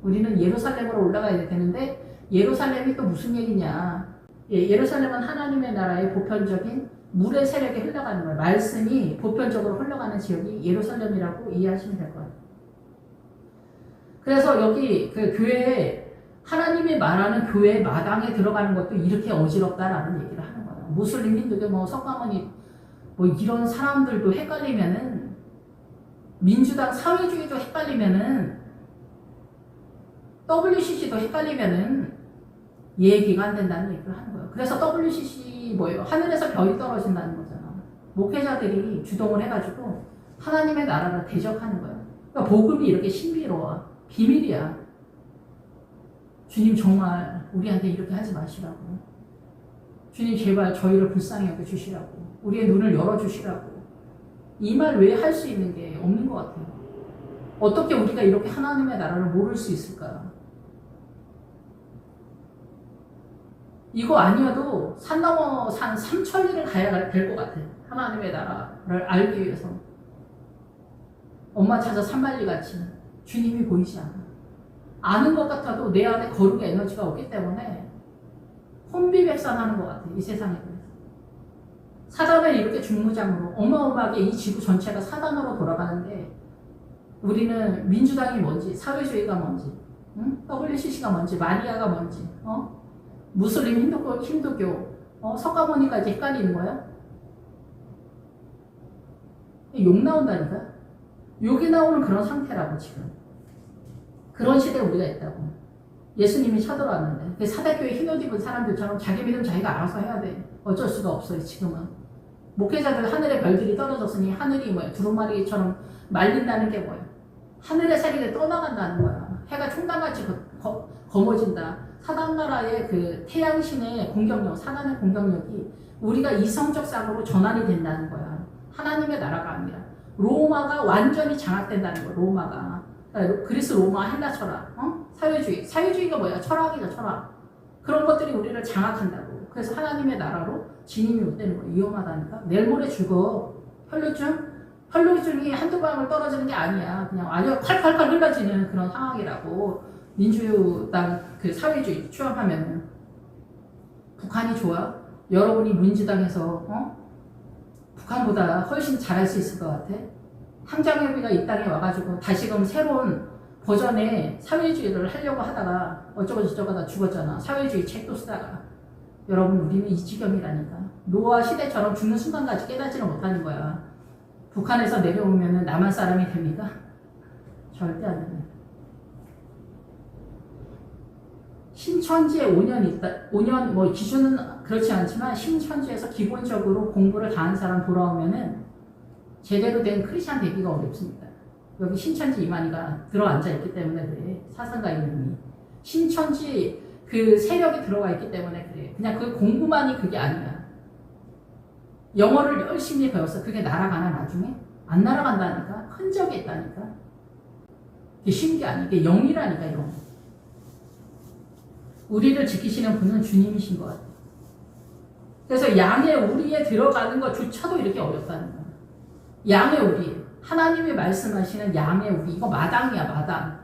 우리는 예루살렘으로 올라가야 되는데 예루살렘이 또 무슨 얘기냐. 예, 예루살렘은 하나님의 나라의 보편적인 물의 세력이 흘러가는 거예요. 말씀이 보편적으로 흘러가는 지역이 예루살렘이라고 이해하시면 될 거예요. 그래서 여기 그 교회에 하나님이 말하는 교회 마당에 들어가는 것도 이렇게 어지럽다라는 얘기를 하는 거예요. 무슬림, 힌두교, 뭐 석가모니 뭐 이런 사람들도 헷갈리면은 민주당 사회주의도 헷갈리면은 WCC도 헷갈리면은 얘기가 안 된다는 얘기를 하는 거예요. 그래서 WCC 뭐예요? 하늘에서 별이 떨어진다는 거잖아. 목회자들이 주동을 해가지고 하나님의 나라를 대적하는 거예요. 그러니까 복음이 이렇게 신비로워. 비밀이야. 주님 정말 우리한테 이렇게 하지 마시라고. 주님 제발 저희를 불쌍히 여겨 주시라고. 우리의 눈을 열어주시라고. 이 말 외에 할 수 있는 게 없는 것 같아요. 어떻게 우리가 이렇게 하나님의 나라를 모를 수 있을까? 이거 아니어도 산 넘어 산 3,000리를 가야 될 것 같아. 하나님의 나라를 알기 위해서. 엄마 찾아 산만리 같이 주님이 보이지 않아. 아는 것 같아도 내 안에 거룩의 에너지가 없기 때문에 혼비백산하는 것 같아. 이 세상에 대해서. 사단을 이렇게 중무장으로 어마어마하게 이 지구 전체가 사단으로 돌아가는데 우리는 민주당이 뭔지, 사회주의가 뭔지, 응? WCC가 뭔지, 마리아가 뭔지, 무슬림, 힌두교, 석가모니까지 헷갈리는 거야? 욕 나온다니까? 욕이 나오는 그런 상태라고 지금. 그런 시대에 우리가 있다고. 예수님이 쳐들어왔는데 사대교회 흰옷 입은 사람들처럼 자기 믿음 자기가 알아서 해야 돼. 어쩔 수가 없어요 지금은. 목회자들 하늘에 별들이 떨어졌으니 하늘이 뭐야 두루마리처럼 말린다는 게 뭐야. 하늘의 세력이 떠나간다는 거야. 해가 총단같이 검어진다. 사단나라의 그 태양신의 공격력, 사단의 공격력이 우리가 이성적 상으로 전환이 된다는 거야. 하나님의 나라가 아니라. 로마가 완전히 장악된다는 거야. 로마가. 그리스, 로마, 헬라 철학, 사회주의. 사회주의가 뭐야? 철학이죠, 철학. 그런 것들이 우리를 장악한다고. 그래서 하나님의 나라로 진임이 못되는 거야. 위험하다니까. 내일 모레 죽어. 혈루증이 한두 방울 떨어지는 게 아니야. 그냥 아주 콸콸콸 흘러지는 그런 상황이라고. 민주당 그 사회주의 취업하면은. 북한이 좋아? 여러분이 민주당에서 북한보다 훨씬 잘할 수 있을 것 같아? 항장협의가 이 땅에 와가지고 다시금 새로운 버전의 사회주의를 하려고 하다가 어쩌고 저쩌고 하다 죽었잖아. 사회주의 책도 쓰다가. 여러분 우리는 이 지경이라니까. 노아 시대처럼 죽는 순간까지 깨닫지를 못하는 거야. 북한에서 내려오면은 남한 사람이 됩니까? 절대 안 됩니다. 신천지에 5년 있다, 5년 뭐 기준은 그렇지 않지만 신천지에서 기본적으로 공부를 다 한 사람 돌아오면은 제대로 된 크리스찬 되기가 어렵습니다. 여기 신천지 이만희가 들어앉아 있기 때문에 그래. 사상가 이름이. 신천지 그 세력이 들어가 있기 때문에 그래. 그냥 그 공부만이 그게 아니야. 영어를 열심히 배웠어. 그게 날아가나 나중에? 안 날아간다니까. 흔적이 있다니까. 이게 쉬운 게 아니야. 이게 영이라니까 영. 우리를 지키시는 분은 주님이신 것 같아요. 그래서 양의 우리에 들어가는 것조차도 이렇게 어렵다는 거야. 양의 우리. 하나님이 말씀하시는 양의 우리. 이거 마당이야, 마당.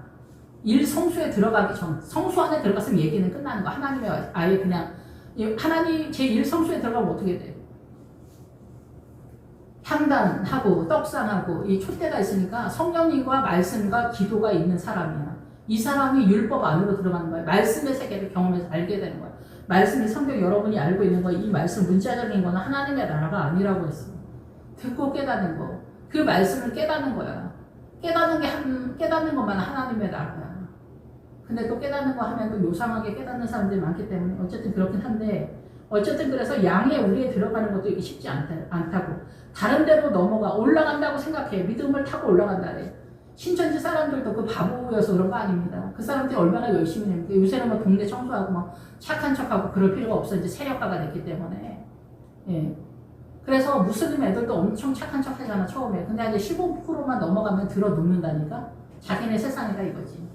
일성수에 들어가기 전. 성수 안에 들어갔으면 얘기는 끝나는 거야. 하나님의 아예 그냥. 하나님 제1성수에 들어가면 어떻게 돼? 향단하고 떡상하고 이 촛대가 있으니까 성령님과 말씀과 기도가 있는 사람이야. 이 사람이 율법 안으로 들어가는 거야. 말씀의 세계를 경험해서 알게 되는 거야. 말씀이 성경 여러분이 알고 있는 거, 이 말씀 문자적인 거는 하나님의 나라가 아니라고 했어. 듣고 깨닫는 거. 그 말씀을 깨닫는 거야. 깨닫는 것만 하나님의 나라야. 근데 또 깨닫는 거 하면 또 요상하게 깨닫는 사람들이 많기 때문에 어쨌든 그렇긴 한데, 어쨌든 그래서 양의 우리에 들어가는 것도 이게 쉽지 않다고. 다른 데로 넘어가 올라간다고 생각해. 믿음을 타고 올라간다래. 신천지 사람들도 그 바보여서 그런 거 아닙니다. 그 사람들이 얼마나 열심히 했는데 요새는 뭐 동네 청소하고 막 착한 척하고 그럴 필요가 없어. 이제 세력가가 됐기 때문에. 예. 그래서 무슬림 애들도 엄청 착한 척 하잖아 처음에. 근데 이제 15%만 넘어가면 들어 눕는다니까. 자기네 세상이다 이거지.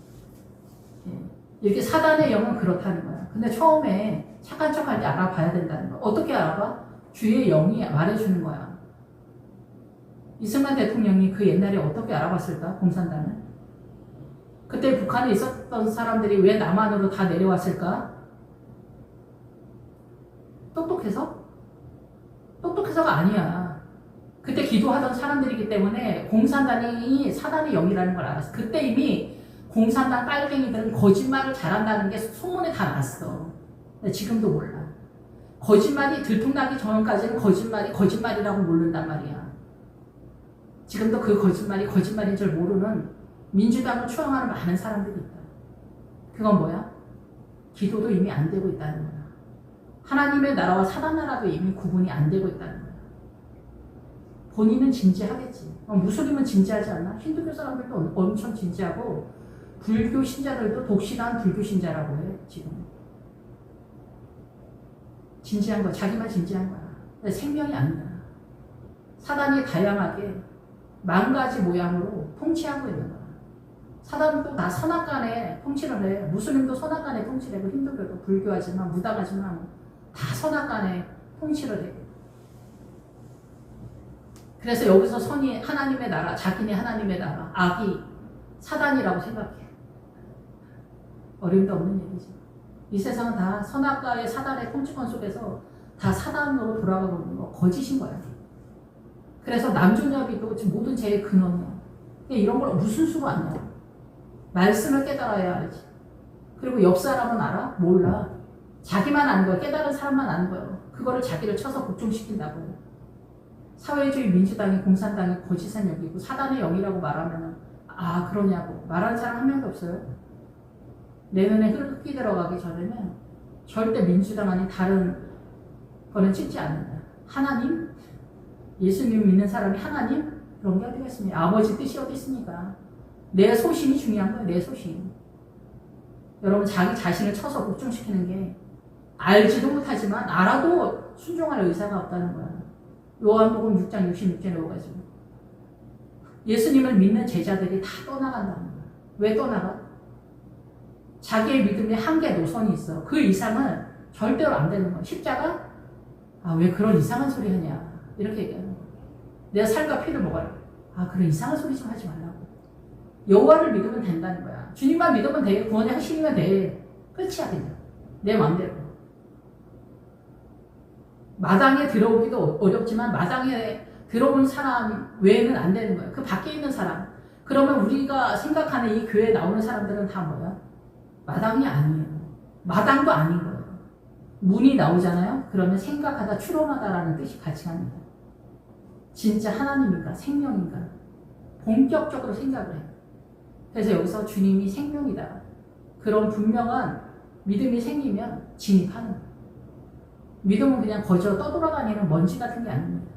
예. 이렇게 사단의 영은 그렇다는 거야. 근데 처음에 착한 척 할 때 알아봐야 된다는 거야. 어떻게 알아봐? 주의 영이 말해주는 거야. 이승만 대통령이 그 옛날에 어떻게 알아봤을까? 공산당을. 그때 북한에 있었던 사람들이 왜 남한으로 다 내려왔을까? 똑똑해서? 똑똑해서가 아니야. 그때 기도하던 사람들이기 때문에 공산당이 사단의 영이라는 걸 알았어. 그때 이미 공산당 빨갱이들은 거짓말을 잘한다는 게 소문에 다 났어. 근데 지금도 몰라. 거짓말이 들통나기 전까지는 거짓말이 거짓말이라고 모른단 말이야. 지금도 그 거짓말이 거짓말인 줄 모르는 민주당을 추앙하는 많은 사람들이 있다. 그건 뭐야? 기도도 이미 안 되고 있다는 거야. 하나님의 나라와 사단 나라도 이미 구분이 안 되고 있다는 거야. 본인은 진지하겠지. 무슬림은 진지하지 않나? 힌두교 사람들도 엄청 진지하고 불교 신자들도 독실한 불교 신자라고 해. 지금. 진지한 거야. 자기만 진지한 거야. 생명이 아니야. 사단이 다양하게 만 가지 모양으로 통치하고 있는 거야. 사단도 다 선악간에 통치를 해. 무슬림도 선악간에 통치를 하고 힌두교도 불교하지만 무당하지만 다 선악간에 통치를 해. 그래서 여기서 선이 하나님의 나라, 자기네 하나님의 나라, 악이 사단이라고 생각해. 어림도 없는 얘기죠. 이 세상은 다 선악과의 사단의 통치권 속에서 다 사단으로 돌아가고 있는 거 거짓인 거야. 그래서 남존여비도 지금 모든 죄의 근원이야. 이런 걸 무슨 수로 아냐? 말씀을 깨달아야 알지. 그리고 옆 사람은 알아? 몰라. 자기만 아는 거야. 깨달은 사람만 아는 거야. 그거를 자기를 쳐서 복종시킨다고. 사회주의 민주당이 공산당이 거짓한 여기고 사단의 영이라고 말하면 아 그러냐고 말하는 사람 한 명도 없어요. 내 눈에 흙이 들어가기 전에는 절대 민주당 아닌 다른 거는 찍지 않는다. 하나님? 예수님 믿는 사람이 하나님? 그런 게 어디가 있습니까? 아버지 뜻이 어디 있습니까? 내 소신이 중요한 거예요. 내 소신. 여러분 자기 자신을 쳐서 복종시키는 게 알지도 못하지만 알아도 순종할 의사가 없다는 거야. 요한복음 6장 66절에 오가지고 예수님을 믿는 제자들이 다 떠나간다는 거야. 왜 떠나가? 자기의 믿음에 한계 노선이 있어. 그 이상은 절대로 안 되는 거야. 십자가? 아, 왜 그런 이상한 소리 하냐. 이렇게 얘기하는 거야. 내가 살과 피를 먹어라. 아, 그런 이상한 소리 좀 하지 말라고. 여호와를 믿으면 된다는 거야. 주님만 믿으면 돼. 구원의 하시면 돼. 끝이야 그냥. 내 마음대로. 마당에 들어오기도 어렵지만 마당에 들어온 사람 외에는 안 되는 거예요. 그 밖에 있는 사람. 그러면 우리가 생각하는 이 교회에 나오는 사람들은 다 뭐야? 마당이 아니에요. 마당도 아닌 거예요. 문이 나오잖아요. 그러면 생각하다 출범하다라는 뜻이 같이 갑니다. 진짜 하나님인가 생명인가 본격적으로 생각을 해요. 그래서 여기서 주님이 생명이다. 그런 분명한 믿음이 생기면 진입하는 거예요. 믿음은 그냥 거저 떠돌아다니는 먼지 같은 게 아닙니다.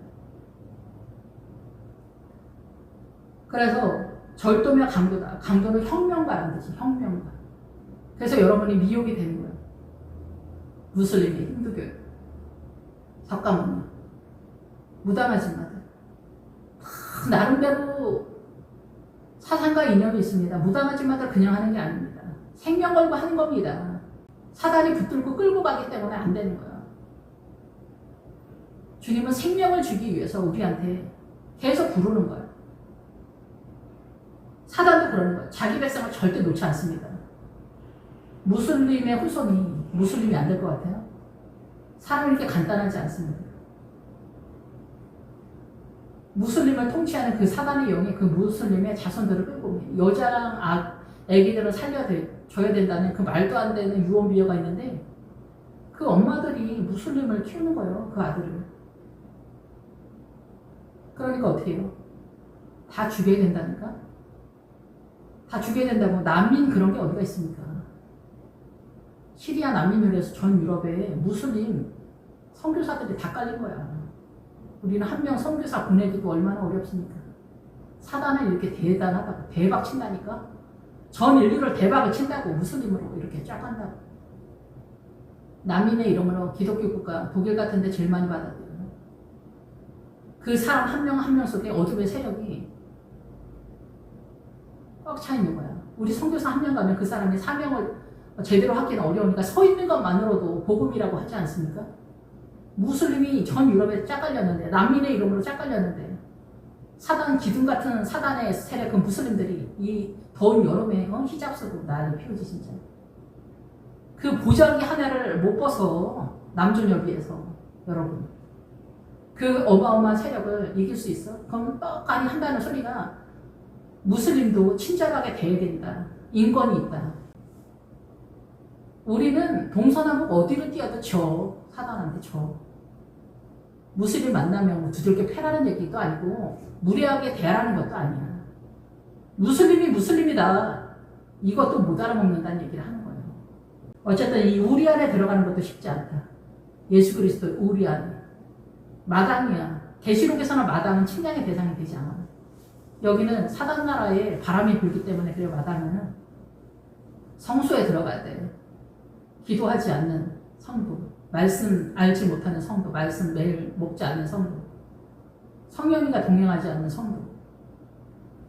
그래서 절도며 강도다. 강도는 혁명가라는 뜻이 혁명가. 그래서 여러분이 미혹이 되는 거예요. 무슬림이 힌두교, 석가모니, 무당아줌마들. 나름대로 사상과 이념이 있습니다. 무당아줌마들 그냥 하는 게 아닙니다. 생명 걸고 하는 겁니다. 사단이 붙들고 끌고 가기 때문에 안 되는 거예요. 주님은 생명을 주기 위해서 우리한테 계속 부르는 거예요. 사단도 그러는 거예요. 자기 백성을 절대 놓지 않습니다. 무슬림의 후손이 무슬림이 안 될 것 같아요? 사람이 이렇게 간단하지 않습니다. 무슬림을 통치하는 그 사단의 영이 그 무슬림의 자손들을 끌고 옵니다. 여자랑 애기들을 살려줘야 된다는 그 말도 안 되는 유언비어가 있는데 그 엄마들이 무슬림을 키우는 거예요. 그 아들을. 그러니까 어떻게 해요? 다 죽여야 된다니까? 다 죽여야 된다고. 난민 그런 게 어디가 있습니까? 시리아 난민으로 해서 전 유럽에 무슬림 선교사들이 다 깔린 거야. 우리는 한 명 선교사 보내기도 얼마나 어렵습니까? 사단은 이렇게 대단하다고 대박 친다니까? 전 인류를 대박을 친다고 무슬림으로 이렇게 쫙 한다고. 난민의 이름으로 기독교 국가 독일 같은 데 제일 많이 받았대요. 그 사람 한 명 한 명 속에 어둠의 세력이 꽉 차 있는 거야. 우리 선교사 한 명 가면 그 사람이 사명을 제대로 하기는 어려우니까 서 있는 것만으로도 복음이라고 하지 않습니까? 무슬림이 전 유럽에 쫙 깔렸는데, 난민의 이름으로 쫙 깔렸는데, 사단 기둥 같은 사단의 세력, 그 무슬림들이 이 더운 여름에 히잡 쓰고 나를 피우지 진짜. 그 보자기 하나를 못 벗어 남존여비에서 여러분. 그 어마어마한 세력을 이길 수 있어? 그럼 떡하니 한다는 소리가 무슬림도 친절하게 대해야 된다. 인권이 있다. 우리는 동서남북 어디로 뛰어도 사단한테 무슬림 만나면 뭐 두들겨 패라는 얘기도 아니고 무례하게 대하라는 것도 아니야. 무슬림이 무슬림이다. 이것도 못 알아먹는다는 얘기를 하는 거예요. 어쨌든 이 우리 안에 들어가는 것도 쉽지 않다. 예수 그리스도의 우리 안에. 마당이야. 계시록에서는 마당은 침략의 대상이 되지 않아. 여기는 사단 나라에 바람이 불기 때문에 그래 마당은 성소에 들어가야 돼. 기도하지 않는 성도, 말씀 알지 못하는 성도, 말씀 매일 먹지 않는 성도, 성령님과 동행하지 않는 성도.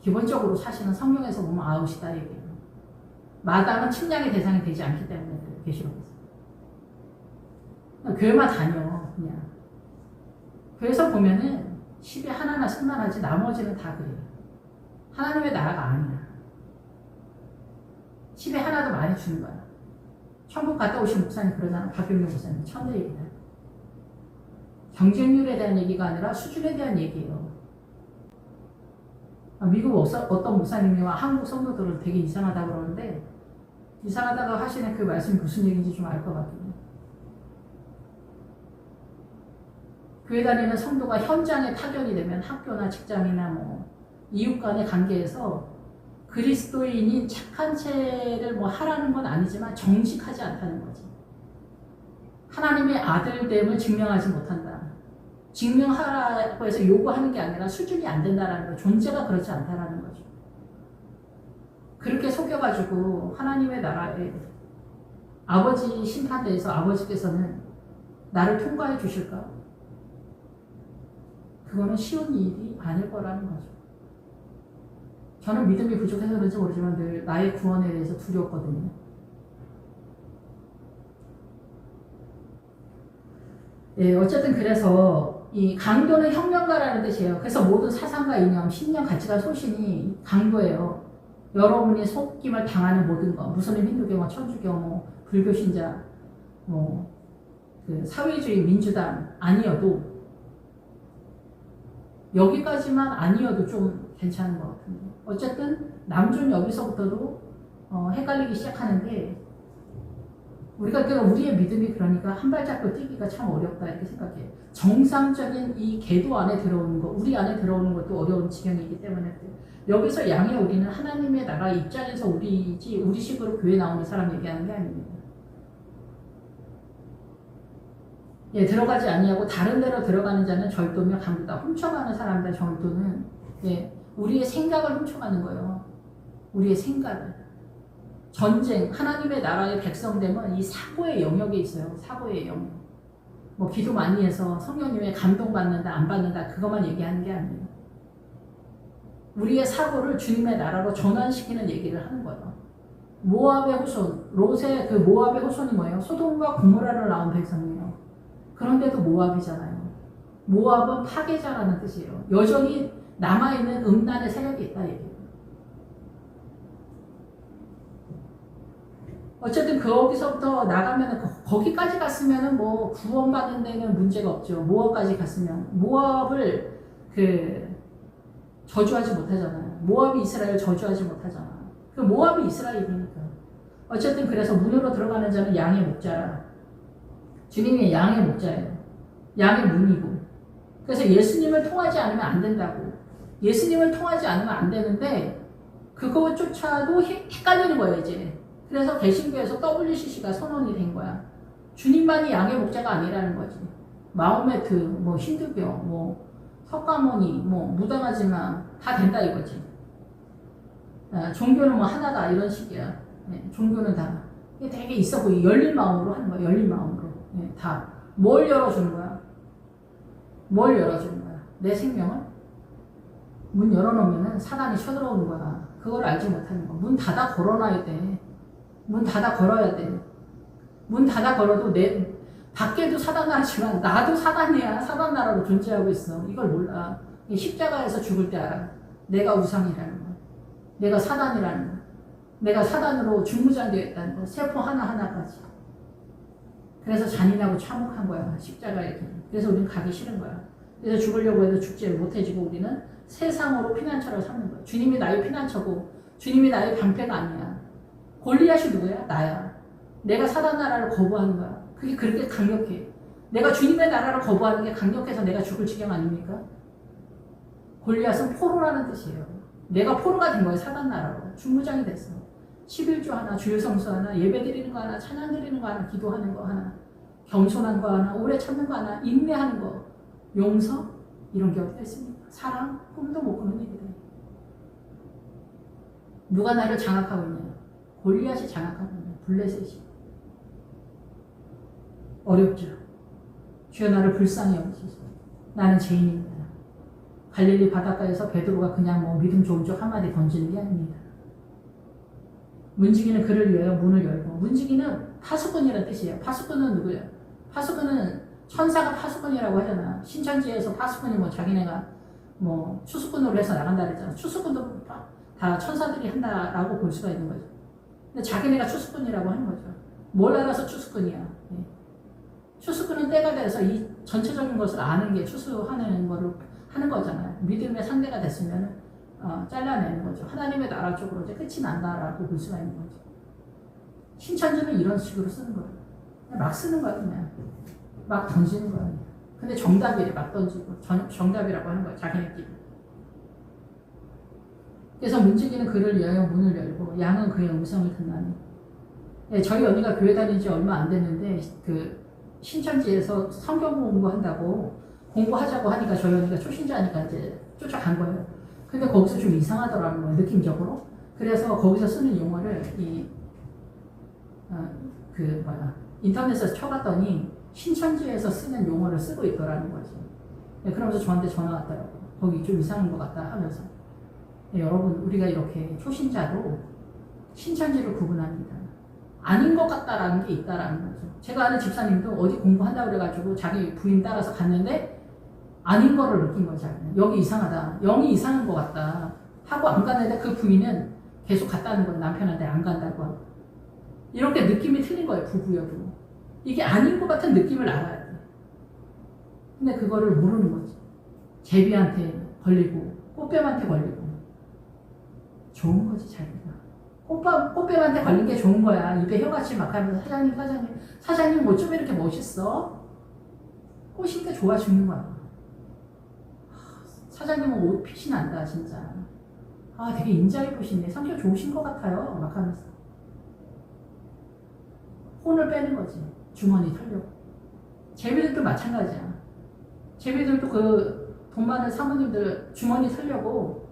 기본적으로 사실은 성령에서 보면 아웃이다 얘기예요. 마당은 침략의 대상이 되지 않기 때문에 그래요. 계시록에서. 교회만 다녀 그냥. 교회에서 보면은 10에 하나나 승만하지 나머지는 다 그래요. 하나님의 나라가 아니야. 10에 하나도 많이 주는 거야. 천국 갔다 오신 목사님 그러잖아. 박용민 목사님 천대 얘기다. 경쟁률에 대한 얘기가 아니라 수준에 대한 얘기예요. 미국 어떤 목사님이와 한국 성도들은 되게 이상하다고 그러는데 이상하다고 하시는 그 말씀이 무슨 얘기인지 좀 알 것 같긴 해요. 교회 다니는 성도가 현장에 타격이 되면 학교나 직장이나 뭐 이웃 간의 관계에서 그리스도인인 착한 채를 뭐 하라는 건 아니지만 정직하지 않다는 거지. 하나님의 아들됨을 증명하지 못한다. 증명하라고 해서 요구하는 게 아니라 수준이 안 된다라는 거, 존재가 그렇지 않다라는 거죠. 그렇게 속여가지고 하나님의 나라에 아버지 심판대에서 아버지께서는 나를 통과해 주실까? 그거는 쉬운 일이 아닐 거라는 거죠. 저는 믿음이 부족해서 그런지 모르지만 늘 나의 구원에 대해서 두려웠거든요. 네, 어쨌든 그래서 이 강도는 혁명가라는 뜻이에요. 그래서 모든 사상과 이념, 신념, 가치관, 소신이 강도예요. 여러분이 속임을 당하는 모든 것, 무슬림, 힌두교, 천주교, 불교 신자, 그 사회주의 민주당 아니어도 여기까지만 아니어도 좀 괜찮은 것 같은데 어쨌든 남준 여기서부터도 헷갈리기 시작하는 게 그러니까 우리의 믿음이 그러니까 한 발자국 뛰기가 참 어렵다 이렇게 생각해. 정상적인 이 궤도 안에 들어오는 거, 우리 안에 들어오는 것도 어려운 지경이기 때문에 여기서 양의 우리는 하나님의 나라 입장에서 우리지 우리식으로 교회 나오는 사람 얘기하는 게 아닙니다. 예, 들어가지 아니하고 다른 데로 들어가는 자는 절도며 강도다. 훔쳐가는 사람들 절도는 예, 우리의 생각을 훔쳐가는 거예요. 우리의 생각을. 전쟁, 하나님의 나라의 백성됨은 이 사고의 영역에 있어요. 사고의 영역. 뭐 기도 많이 해서 성령님의 감동받는다, 안 받는다 그것만 얘기하는 게 아니에요. 우리의 사고를 주님의 나라로 전환시키는 얘기를 하는 거예요. 모압의 후손, 롯의 그 모압의 후손이 뭐예요? 소돔과 고모라를 낳은 백성이에요. 그런데도 모압이잖아요. 모압은 파괴자라는 뜻이에요. 여전히 남아있는 음란의 세력이 있다 얘기예요. 어쨌든 거기서부터 나가면 거기까지 갔으면 뭐 구원받는 데는 문제가 없죠. 모압까지 갔으면 모압을 저주하지 못하잖아요. 모압이 이스라엘 저주하지 못하잖아. 그 모압이 이스라엘이니까. 어쨌든 그래서 문으로 들어가는 자는 양의 목자라. 주님이 양의 목자예요. 양의 문이고. 그래서 예수님을 통하지 않으면 안 된다고. 예수님을 통하지 않으면 안 되는데 그것조차도 헷갈리는 거예요 이제. 그래서 개신교에서 WCC가 선언이 된 거야. 주님만이 양의 목자가 아니라는 거지. 마호메트, 뭐 힌두교, 뭐 석가모니, 뭐 무당하지만 다 된다 이거지. 종교는 뭐 하나다 이런 식이야. 종교는 다. 이게 되게 있어 보이. 열린 마음으로 하는 거야. 열린 마음으로. 다. 뭘 열어주는 거야? 뭘 열어주는 거야? 내 생명을? 문 열어놓으면 사단이 쳐들어오는 거야. 그걸 알지 못하는 거야. 문 닫아 걸어놔야 돼. 문 닫아 걸어야 돼. 문 닫아 걸어도 밖에도 사단나라지만 나도 사단이야. 사단 나라로 존재하고 있어. 이걸 몰라. 십자가에서 죽을 때 알아. 내가 우상이라는 거. 내가 사단이라는 거. 내가 사단으로 중무장되어 있다는 거. 세포 하나하나까지. 그래서 잔인하고 참혹한 거야. 십자가에. 그래서 우리는 가기 싫은 거야. 그래서 죽으려고 해도 죽지 못해지고 우리는 세상으로 피난처를 삼는 거야. 주님이 나의 피난처고 주님이 나의 방패가 아니야. 골리앗이 누구야? 나야. 내가 사단 나라를 거부하는 거야. 그게 그렇게 강력해. 내가 주님의 나라를 거부하는 게 강력해서 내가 죽을 지경 아닙니까? 골리앗은 포로라는 뜻이에요. 내가 포로가 된 거예요. 사단 나라로. 중무장이 됐어. 11조 하나, 주일 성수 하나, 예배 드리는 거 하나, 찬양 드리는 거 하나, 기도하는 거 하나, 겸손한 거 하나, 오래 참는 거 하나, 인내하는 거, 용서 이런 게 어디가 있습니까? 사랑, 꿈도 못 꾸는 일이래. 누가 나를 장악하고 있냐? 골리앗이 장악하고 있냐? 블레셋이. 어렵죠. 주여 나를 불쌍히 여기소서. 나는 죄인입니다. 갈릴리 바닷가에서 베드로가 그냥 뭐 믿음 좋은 쪽 한마디 던지는 게 아닙니다. 문지기는 그를 위하여 문을 열고, 문지기는 파수꾼이라는 뜻이에요. 파수꾼은 누구예요? 파수꾼은 천사가 파수꾼이라고 하잖아. 신천지에서 파수꾼이 뭐 자기네가 뭐 추수꾼으로 해서 나간다 그랬잖아. 추수꾼도 다 천사들이 한다라고 볼 수가 있는 거죠. 근데 자기네가 추수꾼이라고 하는 거죠. 뭘 알아서 추수꾼이야. 네. 추수꾼은 때가 돼서 이 전체적인 것을 아는 게 추수하는 거를 하는 거잖아요. 믿음의 상대가 됐으면 잘라내는 거죠. 하나님의 나라 쪽으로 이제 끝이 난다라고 볼 수가 있는 거죠. 신천지는 이런 식으로 쓰는 거예요. 막 쓰는 거야 그냥. 막 던지는 거야. 근데 정답이래. 막 던지고 정답이라고 하는 거야. 자기네끼리. 그래서 문지기는 그를 위하여 문을 열고 양은 그의 음성을 듣나니. 네, 저희 언니가 교회 다닌 지 얼마 안 됐는데 그 신천지에서 성경 공부한다고 공부하자고 하니까 저희 언니가 초신자니까 이제 쫓아간 거예요. 근데 거기서 좀 이상하더라는 거예요. 느낌적으로. 그래서 거기서 쓰는 용어를 인터넷에서 쳐봤더니 신천지에서 쓰는 용어를 쓰고 있더라는 거지. 네, 그러면서 저한테 전화 왔더라고요. 거기 좀 이상한 것 같다 하면서. 네, 여러분 우리가 이렇게 초신자도 신천지를 구분합니다. 아닌 것 같다라는 게 있다라는 거죠. 제가 아는 집사님도 어디 공부한다고 그래가지고 자기 부인 따라서 갔는데 아닌 거를 느낀 거죠. 여기 이상하다. 영이 이상한 것 같다. 하고 안 갔는데 그 부인은 계속 갔다는 거예요. 남편한테 안 간다고 하고. 이렇게 느낌이 틀린 거예요. 부부여도. 이게 아닌 것 같은 느낌을 알아야 돼. 근데 그거를 모르는 거지. 제비한테 걸리고 꽃뱀한테 걸리고 좋은 거지 자기가. 꽃뱀한테 걸린 게 좋은 거야. 입에 혀같이 막 하면서 사장님 뭐 좀 이렇게 멋있어? 꽃이니까 좋아 죽는 거야. 사장님은 옷 핏이 난다 진짜. 아 되게 인자해 보시네. 성격 좋으신 것 같아요. 막 하면서 혼을 빼는 거지. 주머니 털려고. 제비들도 마찬가지야. 제비들도 그 돈 많은 사모님들 주머니 털려고.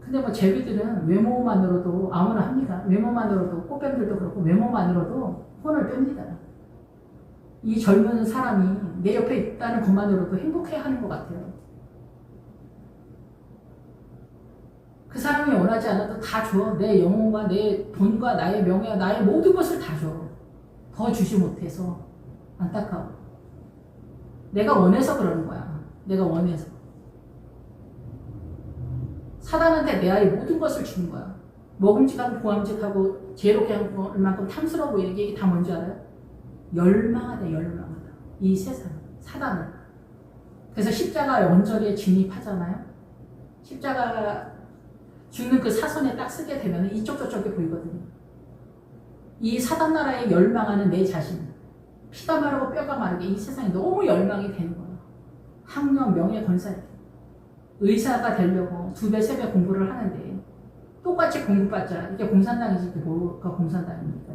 근데 뭐 제비들은 외모만으로도 아무나 합니다. 외모만으로도 꽃뱀들도 그렇고 외모만으로도 혼을 뺍니다. 이 젊은 사람이 내 옆에 있다는 것만으로도 행복해하는 것 같아요. 그 사람이 원하지 않아도 다 줘. 내 영혼과 내 돈과 나의 명예와 나의 모든 것을 다 줘. 더 주지 못해서 안타까워. 내가 원해서 그러는 거야. 내가 원해서. 사단한테 내 아이 모든 것을 주는 거야. 먹음직하고 보암직하고 제로게 한 만큼 탐스러워 보이는 게 이게 다 뭔지 알아요? 열망하다, 열망하다. 이 세상, 사단은. 그래서 십자가의 언저리에 진입하잖아요. 십자가 죽는 그 사선에 딱 쓰게 되면 이쪽 저쪽이 보이거든요. 이 사단 나라에 열망하는 내 자신, 피가 마르고 뼈가 마르게 이 세상에 너무 열망이 되는 거예요. 학력, 명예, 권세. 의사가 되려고 2배, 3배 공부를 하는데 똑같이 공부받자. 이게 공산당이지 이게 뭐가 공산당입니까?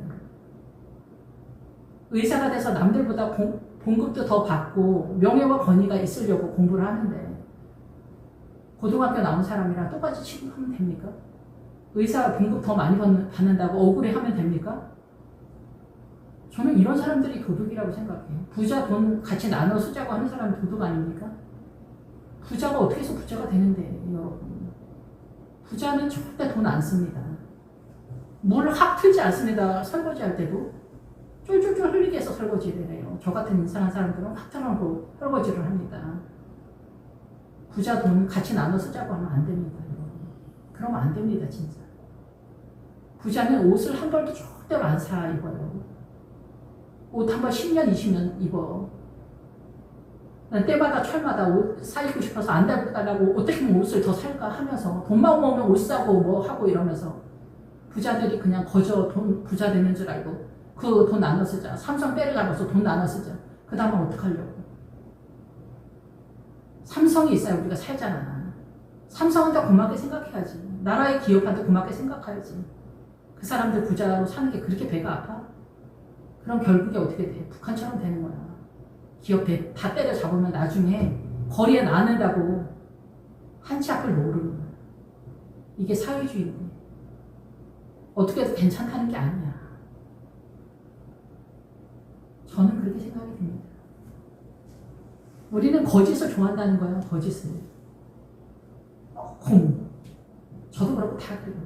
의사가 돼서 남들보다 봉급도 더 받고 명예와 권위가 있으려고 공부를 하는데 고등학교 나온 사람이랑 똑같이 취급하면 됩니까? 의사 봉급 더 많이 받는다고 억울해하면 됩니까? 저는 이런 사람들이 도둑이라고 생각해요. 부자 돈 같이 나눠 쓰자고 하는 사람은 도둑 아닙니까? 부자가 어떻게 해서 부자가 되는데 여러분. 부자는 절대 돈 안 씁니다. 물 확 틀지 않습니다. 설거지 할 때도 쫄쫄쫄 흘리게 해서 설거지를 해요. 저 같은 이상한 사람들은 확 틀어놓고 설거지를 합니다. 부자 돈 같이 나눠 쓰자고 하면 안 됩니다. 여러분. 그러면 안 됩니다 진짜. 부자는 옷을 한 벌도 절대로 안 사 입어요. 옷 한 벌 10년 20년 입어. 때마다 철마다 옷 사입고 싶어서 안 달라고 어떻게 하면 옷을 더 살까 하면서 돈만 모으면 옷 사고 뭐 하고 이러면서 부자들이 그냥 거저 돈 부자 되는 줄 알고 그 돈 나눠 쓰자. 삼성 때려잡아서 돈 나눠 쓰자. 그 다음은 어떡하려고. 삼성이 있어야 우리가 살잖아. 삼성한테 고맙게 생각해야지. 나라의 기업한테 고맙게 생각해야지. 그 사람들 부자로 사는 게 그렇게 배가 아파? 그럼 결국에 어떻게 돼? 북한처럼 되는 거야. 기업 다 때려잡으면 나중에 거리에 나는다고 한치 앞을 모르는 거야. 이게 사회주의인데 어떻게 해도 괜찮다는 게 아니야. 저는 그렇게 생각이 듭니다. 우리는 거짓을 좋아한다는 거예요. 거짓을. 저도 그렇고 다 그래요.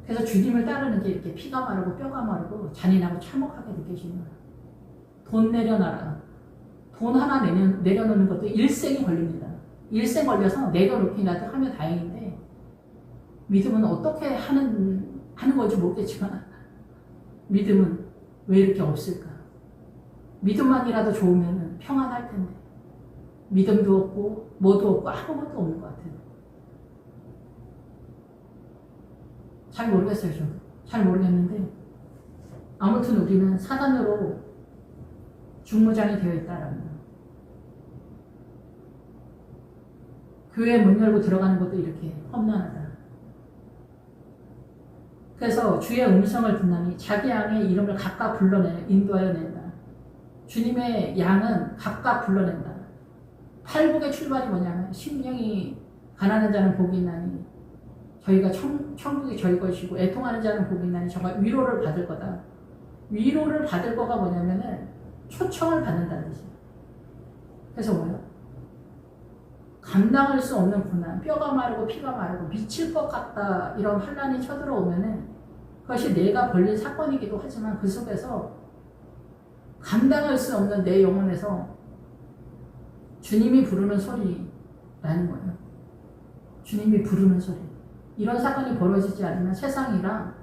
그래서 주님을 따르는 게 이렇게 피가 마르고 뼈가 마르고 잔인하고 참혹하게 느껴지는 거예요. 돈 내려놔라. 돈 하나 내려놓는 것도 일생이 걸립니다. 일생 걸려서 내려놓기라도 하면 다행인데 믿음은 어떻게 하는 건지 모르겠지만 믿음은 왜 이렇게 없을까? 믿음만이라도 좋으면 평안할 텐데 믿음도 없고 뭐도 없고 아무것도 없는 것 같아요. 잘 모르겠어요. 저도 잘 모르겠는데 아무튼 우리는 사단으로 중무장이 되어 있다라는 거예요. 교회 문 열고 들어가는 것도 이렇게 험난하다. 그래서 주의 음성을 듣나니 자기 양의 이름을 각각 인도하여 낸다. 주님의 양은 각각 불러낸다. 팔복의 출발이 뭐냐면 심령이 가난한 자는 복이 있나니 저희가 천국이 저희 것이고 애통하는 자는 복이 있나니 정말 위로를 받을 거다. 위로를 받을 거가 뭐냐면은 초청을 받는다는 뜻이에요. 그래서 뭐예요? 감당할 수 없는 고난, 뼈가 마르고 피가 마르고 미칠 것 같다 이런 환난이 쳐들어오면은 그것이 내가 벌린 사건이기도 하지만 그 속에서 감당할 수 없는 내 영혼에서 주님이 부르는 소리라는 거예요. 주님이 부르는 소리. 이런 사건이 벌어지지 않으면 세상이랑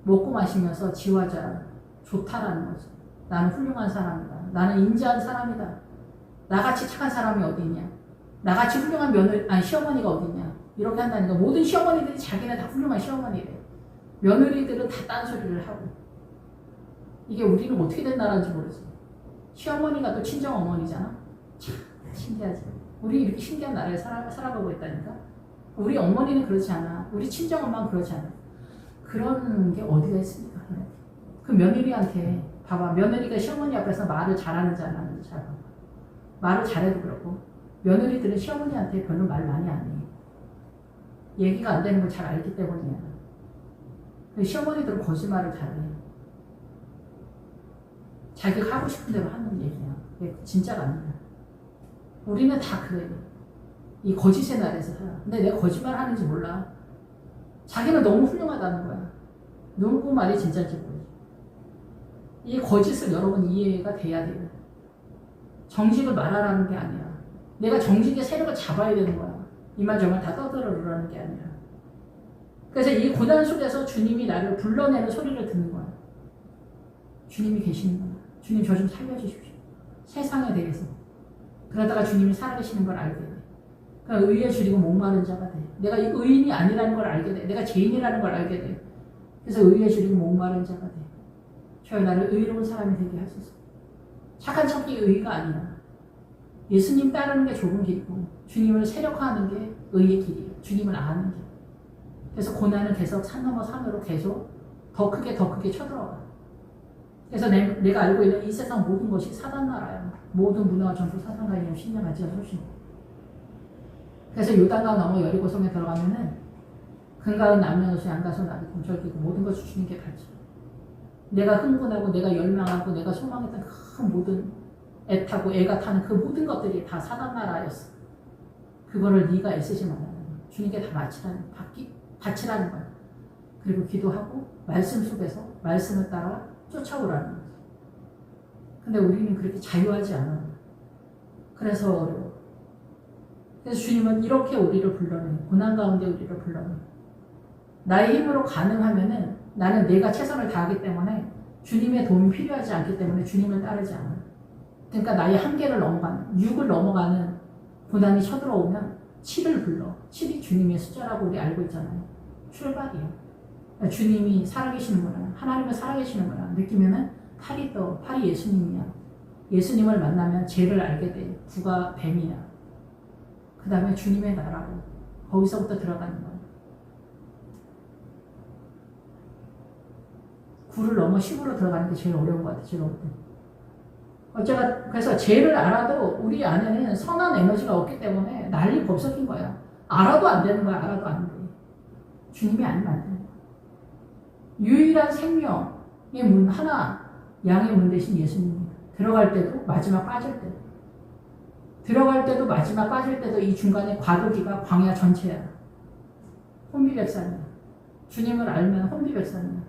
먹고 마시면서 지화자 좋다라는 거죠. 나는 훌륭한 사람이다. 나는 인자한 사람이다. 나같이 착한 사람이 어디 있냐? 나같이 훌륭한 시어머니가 어디 있냐? 이렇게 한다니까. 모든 시어머니들이 자기네 다 훌륭한 시어머니래. 며느리들은 다 딴소리를 하고. 이게 우리는 어떻게 된 나라인지 모르지. 시어머니가 또 친정 어머니잖아. 참 신기하지. 우리 이렇게 신기한 나라에 살아가고 있다니까. 우리 어머니는 그렇지 않아. 우리 친정 엄마는 그렇지 않아. 그런 게 어디가 있습니까? 그 며느리한테 봐봐. 며느리가 시어머니 앞에서 말을 잘하는지 안 하는지 잘 봐봐. 말을 잘해도 그렇고 며느리들은 시어머니한테 별로 말 많이 안 해. 얘기가 안 되는 걸 잘 알기 때문이야. 시어머니들은 거짓말을 잘해. 자기가 하고 싶은 대로 하는 얘기야. 진짜가 아니야. 우리는 다 그래. 이 거짓의 나라에서 살아. 근데 내가 거짓말 하는지 몰라. 자기는 너무 훌륭하다는 거야. 누구 말이 진짜인지 모르지. 이 거짓을 여러분 이해가 돼야 돼요. 정직을 말하라는 게 아니야. 내가 정직의 세력을 잡아야 되는 거야. 이말저말 다 떠들어라는 게 아니라. 그래서 이 고난 속에서 주님이 나를 불러내는 소리를 듣는 거야. 주님이 계시는 거야. 주님 저 좀 살려주십시오. 세상에 대해서. 그러다가 주님이 살아계시는 걸 알게 돼. 그러니까 의에 줄이고 목마른 자가 돼. 내가 이 의인이 아니라는 걸 알게 돼. 내가 죄인이라는 걸 알게 돼. 그래서 의에 줄이고 목마른 자가 돼. 주여 나를 의로운 사람이 되게 하소서. 착한 척이 의가 아니라 예수님 따르는 게 좁은 길이고 주님을 세력화하는 게 의의 길이에요. 주님을 아는 길. 그래서 고난은 계속 산 넘어 산으로 계속 더 크게 쳐들어가. 그래서 내가 알고 있는 이 세상 모든 것이 사단 나라야. 모든 문화와 전부 사단과 이념 신령하지 소신. 그래서 요단강 넘어 여리고성에 들어가면은 금가은 남녀노소 양가소 나비 공절기고 모든 것을 주님께 바쳐. 내가 흥분하고 내가 열망하고 내가 소망했던 그 모든 애타고 애가 타는 그 모든 것들이 다 사단 나라였어. 그거를 네가 애쓰지 말라는 거야. 주님께 다 바치라는 거야. 그리고 기도하고 말씀 속에서 말씀을 따라 쫓아오라는 거지. 근데 우리는 그렇게 자유하지 않아. 그래서 어려워. 그래서 주님은 이렇게 우리를 불러내. 고난 가운데 우리를 불러내. 나의 힘으로 가능하면은 나는 내가 최선을 다하기 때문에 주님의 도움이 필요하지 않기 때문에 주님을 따르지 않아. 그러니까 나의 한계를 넘어가는, 6을 넘어가는 고난이 쳐들어오면 7을 불러. 7이 주님의 숫자라고 우리 알고 있잖아요. 출발이에요. 그러니까 주님이 살아계시는구나. 하나님은 살아계시는구나. 느끼면은 8이 떠. 8이 예수님이야. 예수님을 만나면 죄를 알게 돼. 9가 뱀이야. 그 다음에 주님의 나라로. 거기서부터 들어가는 거야. 9를 넘어 10으로 들어가는 게 제일 어려운 것 같아. 제일 어려운 그래서 죄를 알아도 우리 안에는 선한 에너지가 없기 때문에 난리 법석인 거야. 알아도 안 되는 거야. 알아도 안 돼. 주님이 아니면 안 되는 거야. 유일한 생명의 문 하나, 양의 문 대신 예수님입니다. 들어갈 때도 마지막 빠질 때도. 들어갈 때도 마지막 빠질 때도 이 중간에 과도기가 광야 전체야. 혼비백산이야. 주님을 알면 혼비백산이야.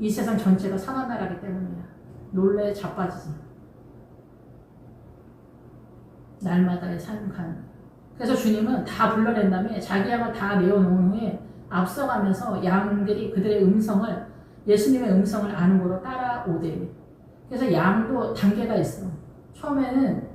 이 세상 전체가 선한 나라기 때문이야. 놀래 자빠지지. 날마다의 삶간. 그래서 주님은 다 불러낸 다음에 자기 양을 다 내어놓은 후에 앞서가면서 양들이 그들의 음성을, 예수님의 음성을 아는 거로 따라오대. 그래서 양도 단계가 있어. 처음에는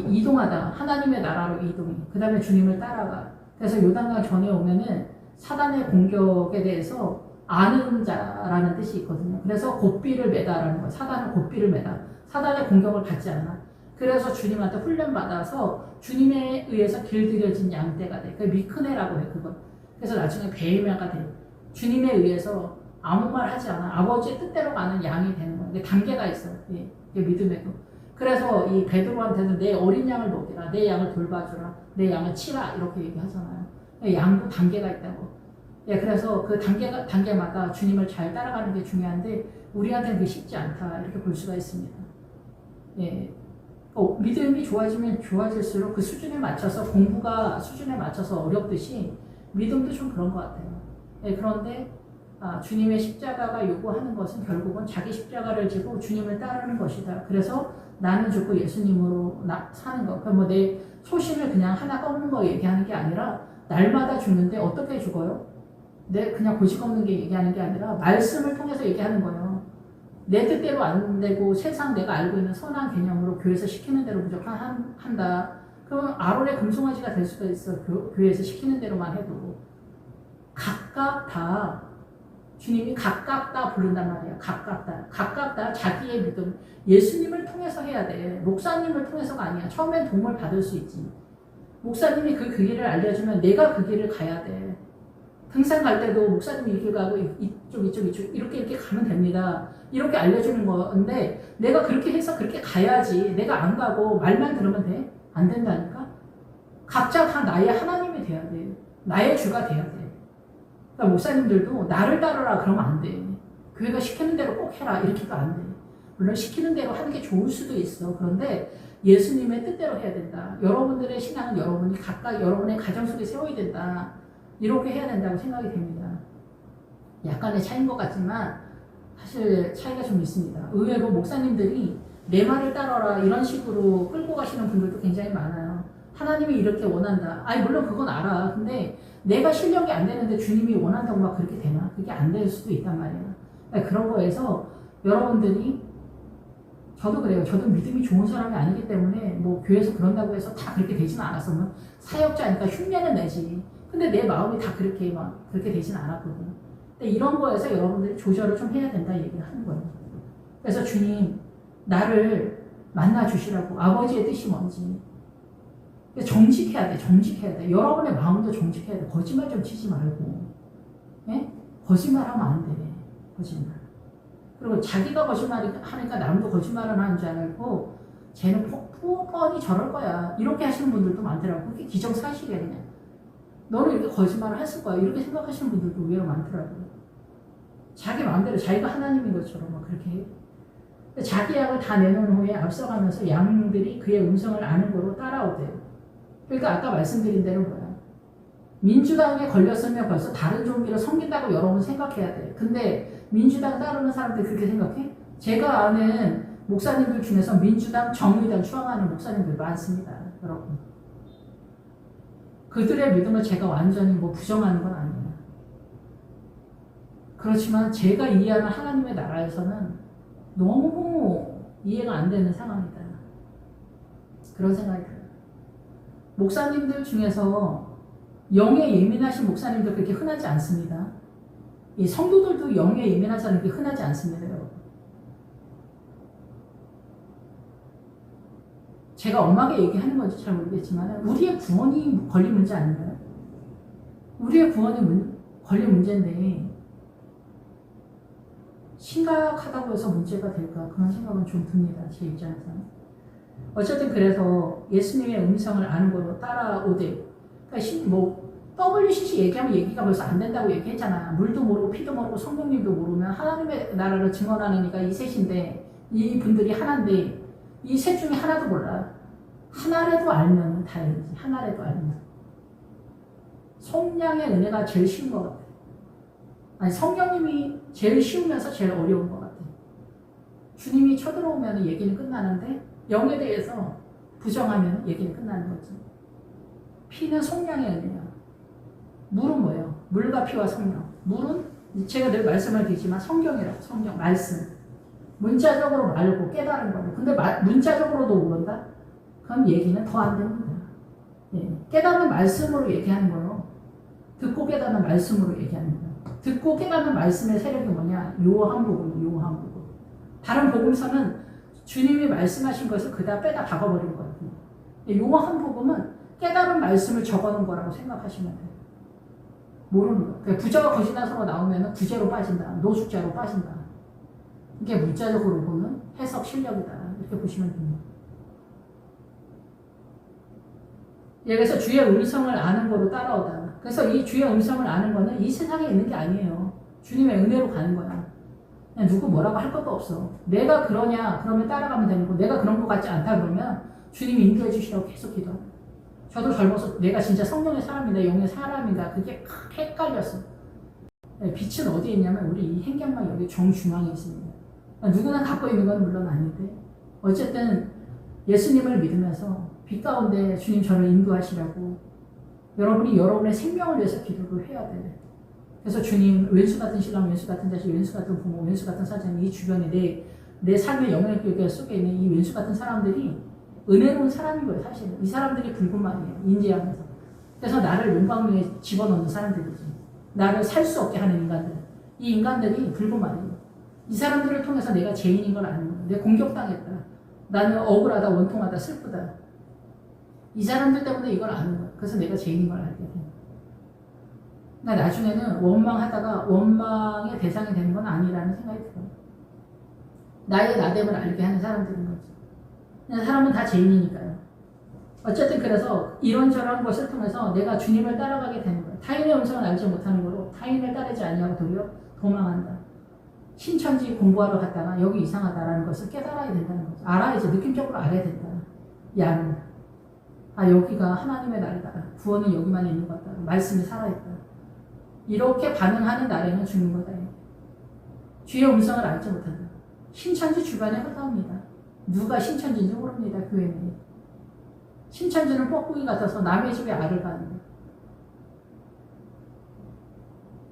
이동하다 하나님의 나라로 이동해. 그 다음에 주님을 따라가. 그래서 요단강 전에 오면은 사단의 공격에 대해서 아는 자라는 뜻이 있거든요. 그래서 곱비를 매다라는 거예요. 사단은 곱비를 매다. 사단의 공격을 받지 않아. 그래서 주님한테 훈련받아서 주님에 의해서 길들여진 양떼가 돼. 그 미크네라고 해, 그건. 그래서 나중에 베이메가 돼. 주님에 의해서 아무 말 하지 않아. 아버지의 뜻대로 가는 양이 되는 거야. 근데 단계가 있어. 예, 믿음에도. 그래서 이 베드로한테는 내 어린 양을 먹이라. 내 양을 돌봐주라. 내 양을 치라. 이렇게 얘기하잖아요. 양도 단계가 있다고. 예, 그래서 그 단계마다 주님을 잘 따라가는 게 중요한데 우리한테는 그게 쉽지 않다. 이렇게 볼 수가 있습니다. 예. 믿음이 좋아지면 좋아질수록 그 수준에 맞춰서 공부가 수준에 맞춰서 어렵듯이 믿음도 좀 그런 것 같아요. 네, 그런데 주님의 십자가가 요구하는 것은 결국은 자기 십자가를 지고 주님을 따르는 것이다. 그래서 나는 죽고 예수님으로 사는 것. 그러니까 내 소신을 그냥 하나 꺾는 거 얘기하는 게 아니라 날마다 죽는데 어떻게 죽어요? 내 그냥 고집 꺾는 게 얘기하는 게 아니라 말씀을 통해서 얘기하는 거예요. 내 뜻대로 안 되고 세상 내가 알고 있는 선한 개념으로 교회에서 시키는 대로 무조건 한다. 그러면 아론의 금송아지가 될 수가 있어. 교회에서 시키는 대로만 해도. 각각 다 주님이 각각 다 부른단 말이야. 각각 다. 각각 다 자기의 믿음. 예수님을 통해서 해야 돼. 목사님을 통해서가 아니야. 처음엔 도움을 받을 수 있지. 목사님이 그 길을 알려주면 내가 그 길을 가야 돼. 등산 갈 때도 목사님이 이 길 가고 이쪽 이렇게 가면 됩니다. 이렇게 알려주는 건데 내가 그렇게 해서 그렇게 가야지. 내가 안 가고 말만 들으면 돼? 안 된다니까? 각자 다 나의 하나님이 돼야 돼. 나의 주가 돼야 돼. 그러니까 목사님들도 나를 따르라 그러면 안 돼. 교회가 시키는 대로 꼭 해라 이렇게도 안 돼. 물론 시키는 대로 하는 게 좋을 수도 있어. 그런데 예수님의 뜻대로 해야 된다. 여러분들의 신앙은 여러분이 각각 여러분의 가정 속에 세워야 된다. 이렇게 해야 된다고 생각이 됩니다. 약간의 차이인 것 같지만 사실 차이가 좀 있습니다. 의외로 목사님들이 내 말을 따라라 이런 식으로 끌고 가시는 분들도 굉장히 많아요. 하나님이 이렇게 원한다. 아니 물론 그건 알아. 근데 내가 실력이 안 되는데 주님이 원한다고 막 그렇게 되나? 그게 안 될 수도 있단 말이야. 그러니까 그런 거에서 여러분들이 저도 그래요. 저도 믿음이 좋은 사람이 아니기 때문에 뭐 교회에서 그런다고 해서 다 그렇게 되지는 않았으면 사역자니까 흉내는 내지. 근데 내 마음이 다 그렇게 막 그렇게 되진 않았거든. 근데 이런 거에서 여러분들이 조절을 좀 해야 된다 얘기를 하는 거예요. 그래서 주님 나를 만나 주시라고. 아버지의 뜻이 뭔지 정직해야 돼. 정직해야 돼. 여러분의 마음도 정직해야 돼. 거짓말 좀 치지 말고. 예? 거짓말하면 안 돼. 거짓말. 그리고 자기가 거짓말 하니까 남도 거짓말을 하는 줄 알고 쟤는 뻔히 저럴 거야. 이렇게 하시는 분들도 많더라고. 그게 기정사실이야 그냥. 너는 이렇게 거짓말을 했을 거야. 이렇게 생각하시는 분들도 의외로 많더라고요. 자기 마음대로 자기가 하나님인 것처럼 막 그렇게 해. 자기 약을 다 내놓은 후에 앞서가면서 양들이 그의 음성을 아는 거로 따라오대요. 그러니까 아까 말씀드린 대로 뭐야. 민주당에 걸렸으면 벌써 다른 종교를 섬긴다고 여러분 생각해야 돼. 근데 민주당 따르는 사람들 그렇게 생각해? 제가 아는 목사님들 중에서 민주당, 정의당 추앙하는 목사님들 많습니다. 여러분. 그들의 믿음을 제가 완전히 뭐 부정하는 건 아니에요. 그렇지만 제가 이해하는 하나님의 나라에서는 너무 이해가 안 되는 상황이다. 그런 생각이 들어요. 목사님들 중에서 영에 예민하신 목사님들 그렇게 흔하지 않습니다. 이 성도들도 영에 예민한 사람이 그렇게 흔하지 않습니다. 여러분. 제가 엄하게 얘기하는 건지 잘 모르겠지만 우리의 구원이 걸린 문제 아닌가요? 우리의 구원이 걸린 문제인데 심각하다고 해서 문제가 될까? 그런 생각은 좀 듭니다. 제 입장에서는. 어쨌든 그래서 예수님의 음성을 아는 거로 따라오되 그러니까 뭐 WCC 얘기하면 얘기가 벌써 안 된다고 얘기했잖아. 물도 모르고 피도 모르고 성령님도 모르면 하나님의 나라를 증언하는 이가 이 셋인데 이 분들이 하나인데 이 셋 중에 하나도 몰라. 하나라도 알면 다행이지. 하나라도 알면. 성령의 은혜가 제일 쉬운 것 같아. 아니 성령님이 제일 쉬우면서 제일 어려운 것 같아. 주님이 쳐들어오면 얘기는 끝나는데 영에 대해서 부정하면 얘기는 끝나는 거지. 피는 성령의 은혜야. 물은 뭐예요? 물과 피와 성령. 물은 제가 늘 말씀을 드리지만 성경이라고. 성경, 말씀. 문자적으로 말고 깨달은 거예요. 근데 문자적으로도 모른다? 그럼 얘기는 더 안 됩니다. 예. 깨닫는 말씀으로 얘기하는 거예요. 듣고 깨닫는 말씀으로 얘기하는 거예요. 듣고 깨닫는 말씀의 세력이 뭐냐? 요한복음. 다른 복음서는 주님이 말씀하신 것을 그다 빼다 박아버린 거거든요. 요한복음은 깨달은 말씀을 적어놓은 거라고 생각하시면 돼요. 모르는 거. 그러니까 부자와 거짓나서로 나오면 구제로 빠진다. 노숙자로 빠진다. 이게 문자적으로 보는 해석 실력이다. 이렇게 보시면 됩니다. 여기서 주의 음성을 아는 거로 따라오다. 그래서 이 주의 음성을 아는 거는 이 세상에 있는 게 아니에요. 주님의 은혜로 가는 거야. 그냥 누구 뭐라고 할 것도 없어. 내가 그러냐 그러면 따라가면 되는 거. 내가 그런 것 같지 않다 그러면 주님이 인도해 주시라고 계속 기도합니다. 저도 젊어서 내가 진짜 성령의 사람인가 영의 사람인가 그게 헷갈렸어. 빛은 어디에 있냐면 우리 이 행경만 여기 정중앙에 있습니다. 누구나 갖고 있는 건 물론 아닌데 어쨌든 예수님을 믿으면서 빛 가운데 주님 저를 인도하시라고 여러분이 여러분의 생명을 위해서 기도를 해야 돼. 그래서 주님, 왼수 같은 신랑, 왼수 같은 자식, 왼수 같은 부모, 왼수 같은 사장, 이 주변에 내 삶의 영향력 속에 있는 이 왼수 같은 사람들이 은혜로운 사람인 거예요, 사실은. 이 사람들이 불분만이에요, 인지하면서. 그래서 나를 용광로에 집어넣는 사람들이지. 나를 살 수 없게 하는 인간들. 이 인간들이 불분만이에요. 이 사람들을 통해서 내가 죄인인 걸 아는 거예요. 내가 공격당했다. 나는 억울하다, 원통하다, 슬프다. 이 사람들 때문에 이걸 아는 거예요. 그래서 내가 죄인인 걸 알게 돼요. 그러니까 나중에는 원망하다가 원망의 대상이 되는 건 아니라는 생각이 들어요. 나의 나됨을 알게 하는 사람들인 거죠. 그냥 사람은 다 죄인이니까요. 어쨌든 그래서 이런저런 것을 통해서 내가 주님을 따라가게 되는 거예요. 타인의 음성을 알지 못하는 거로 타인을 따르지 아니하고 도리어 도망한다. 신천지 공부하러 갔다가 여기 이상하다라는 것을 깨달아야 된다는 거죠. 알아야지. 느낌적으로 알아야 된다. 야는. 아, 여기가 하나님의 나라다. 구원은 여기만 있는 것 같다. 말씀이 살아있다. 이렇게 반응하는 날에는 죽는 거다. 주의 음성을 알지 못한다. 신천지 주변에 허다합니다. 누가 신천지인지 모릅니다. 교회는. 신천지는 뻐꾸기 같아서 남의 집에 알을 가는 거예요.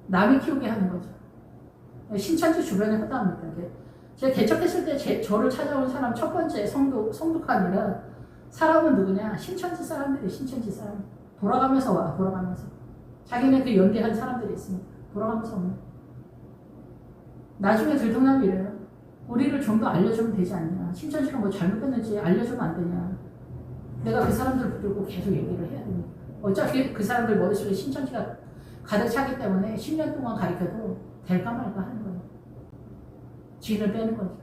남이 키우게 하는 거죠. 신천지 주변에 허다합니다. 제가 개척했을 때 저를 찾아온 사람 첫 번째 성도가 아니라 사람은 누구냐? 신천지 사람들이 신천지 사람. 돌아가면서 와. 돌아가면서. 자기네 그 연대한 사람들이 있으니까 돌아가면서 오는. 나중에 들통나면 이래요. 우리를 좀 더 알려주면 되지 않냐. 신천지가 뭐 잘못했는지 알려주면 안 되냐. 내가 그 사람들을 붙들고 계속 얘기를 해야 됩니다. 어차피 그 사람들 머릿속에 신천지가 가득 차기 때문에 10년 동안 가르쳐도 될까 말까 하는 거예요. 진을 빼는 거죠.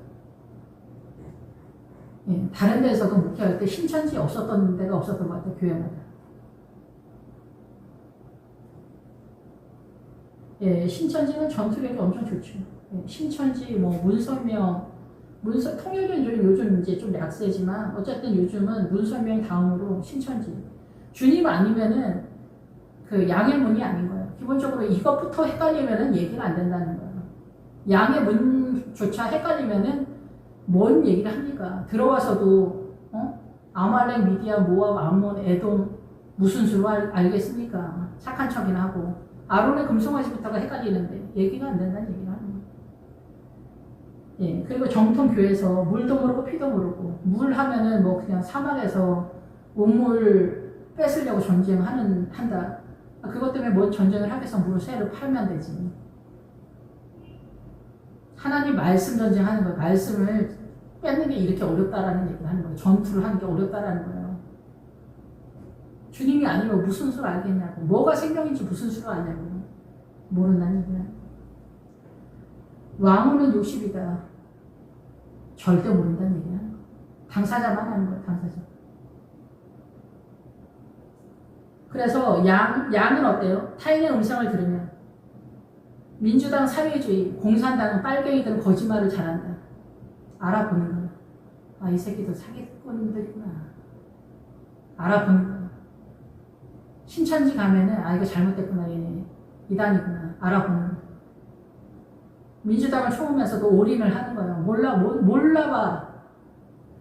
예, 다른 데서도 목회할 때 신천지 없었던 데가 없었던 것 같아요. 교회마다. 예, 신천지는 전투력이 엄청 좋죠. 예, 신천지, 문설명, 통일교는 요즘 이제 좀 약세지만, 어쨌든 요즘은 문설명 다음으로 신천지. 주님 아니면은 그 양의 문이 아닌 거예요. 기본적으로 이것부터 헷갈리면은 얘기가 안 된다는 거예요. 양의 문조차 헷갈리면은 뭔 얘기를 합니까? 들어와서도, 아말렉, 미디안, 모압, 암몬, 에돔, 무슨 수로 알겠습니까? 착한 척이나 하고. 아론의 금송아지부터가 헷갈리는데 얘기가 안 된다는 얘기를 하는 거예요. 예, 그리고 정통교회에서 물도 모르고 피도 모르고 물 하면은 뭐 그냥 사막에서 온물 뺏으려고 한다. 그것 때문에 뭔 전쟁을 하겠어. 물을 새로 팔면 되지. 하나님 말씀 전쟁하는 거예요. 말씀을 뺏는 게 이렇게 어렵다라는 얘기를 하는 거예요. 전투를 하는 게 어렵다라는 거예요. 주님이 아니면 무슨 수를 알겠냐고. 뭐가 생명인지 무슨 수를 아냐고. 모른다는 얘기야. 왕후는 60이다. 절대 모른다는 얘기야. 당사자만 하는 거야. 당사자. 그래서 양은 어때요? 타인의 음성을 들으면 민주당 사회주의, 공산당은 빨갱이들은 거짓말을 잘한다. 알아보는 거야. 아, 이 새끼들 사기꾼들이구나. 알아보는 거야. 신천지 가면은 아, 이거 잘못됐구나. 얘네 이단이구나. 알아보는 거야. 민주당을 총으면서도 올인을 하는 거야. 몰라봐.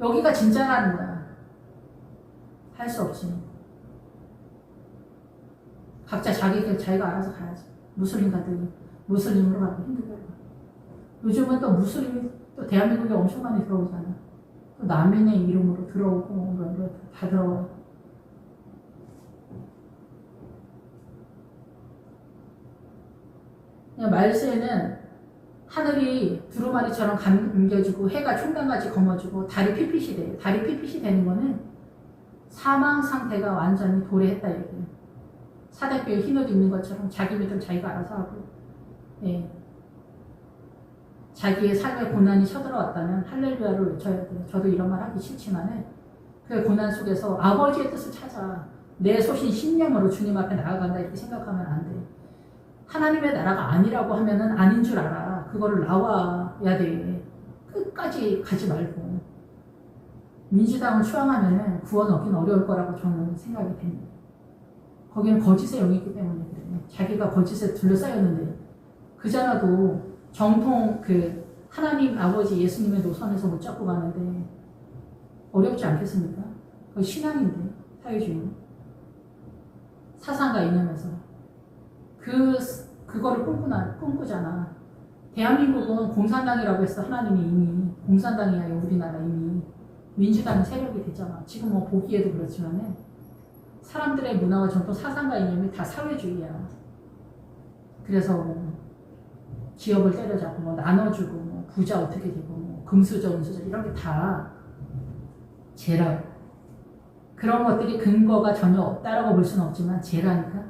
여기가 진짜라는 거야. 할 수 없지. 각자 자기가 알아서 가야지. 무슬림 가더니 무슬림으로 가기 힘들고. 요즘은 또 무슬림이 또 대한민국에 엄청 많이 들어오잖아. 또 남인의 이름으로 들어오고 다 들어와요. 말세에는 하늘이 두루마리처럼 감겨지고 해가 총단같이 검어지고 달이 핏빛이 돼요. 달이 핏빛이 되는 거는 사망 상태가 완전히 도래했다 얘기예요. 사대교에 흰옷 입는 것처럼 자기 믿음 자기가 알아서 하고, 예. 자기의 삶의 고난이 쳐들어왔다면 할렐루야를 외쳐야 돼요. 저도 이런 말 하기 싫지만은 그 고난 속에서 아버지의 뜻을 찾아 내 소신 신념으로 주님 앞에 나아간다 이렇게 생각하면 안 돼. 하나님의 나라가 아니라고 하면은 아닌 줄 알아. 그거를 나와야 돼. 끝까지 가지 말고. 민주당을 추앙하면은 구원 얻긴 어려울 거라고 저는 생각이 됩니다. 거기는 거짓의 영이기 때문에 그래요. 자기가 거짓에 둘러싸였는데 그자라도 정통 하나님 아버지 예수님의 노선에서 못 잡고 가는데 어렵지 않겠습니까? 그 신앙인데 사회주의는 사상과 이념에서 그 그거를 꿈꾸잖아. 대한민국은 공산당이라고 해서 하나님이 이미 공산당이야 우리나라 이미 민주당이 세력이 됐잖아. 지금 뭐 보기에도 그렇지만은 사람들의 문화와 전통 사상과 이념이 다 사회주의야. 그래서 뭐 기업을 때려잡고 뭐 나눠주고 뭐 부자 어떻게 되고 뭐 금수저 은수저 이런 게 다 죄라. 그런 것들이 근거가 전혀 없다라고 볼 수는 없지만 죄라니까.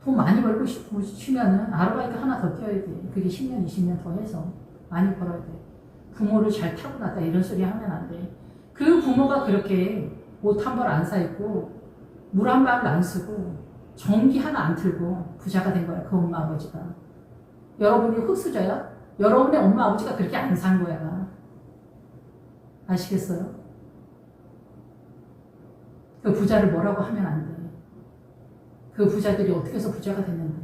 돈 많이 벌고 싶으면은 아르바이트 하나 더 뛰어야 돼. 그게 10년, 20년 더 해서 많이 벌어야 돼. 부모를 잘 타고났다 이런 소리 하면 안 돼. 그 부모가 그렇게 옷 한 벌 안 사 입고 물 한 방울 안 쓰고 전기 하나 안 틀고 부자가 된 거야. 그 엄마 아버지가. 여러분이 흙수저야? 여러분의 엄마 아버지가 그렇게 안 산 거야. 아시겠어요? 그 부자를 뭐라고 하면 안 돼. 그 부자들이 어떻게 해서 부자가 됐는데.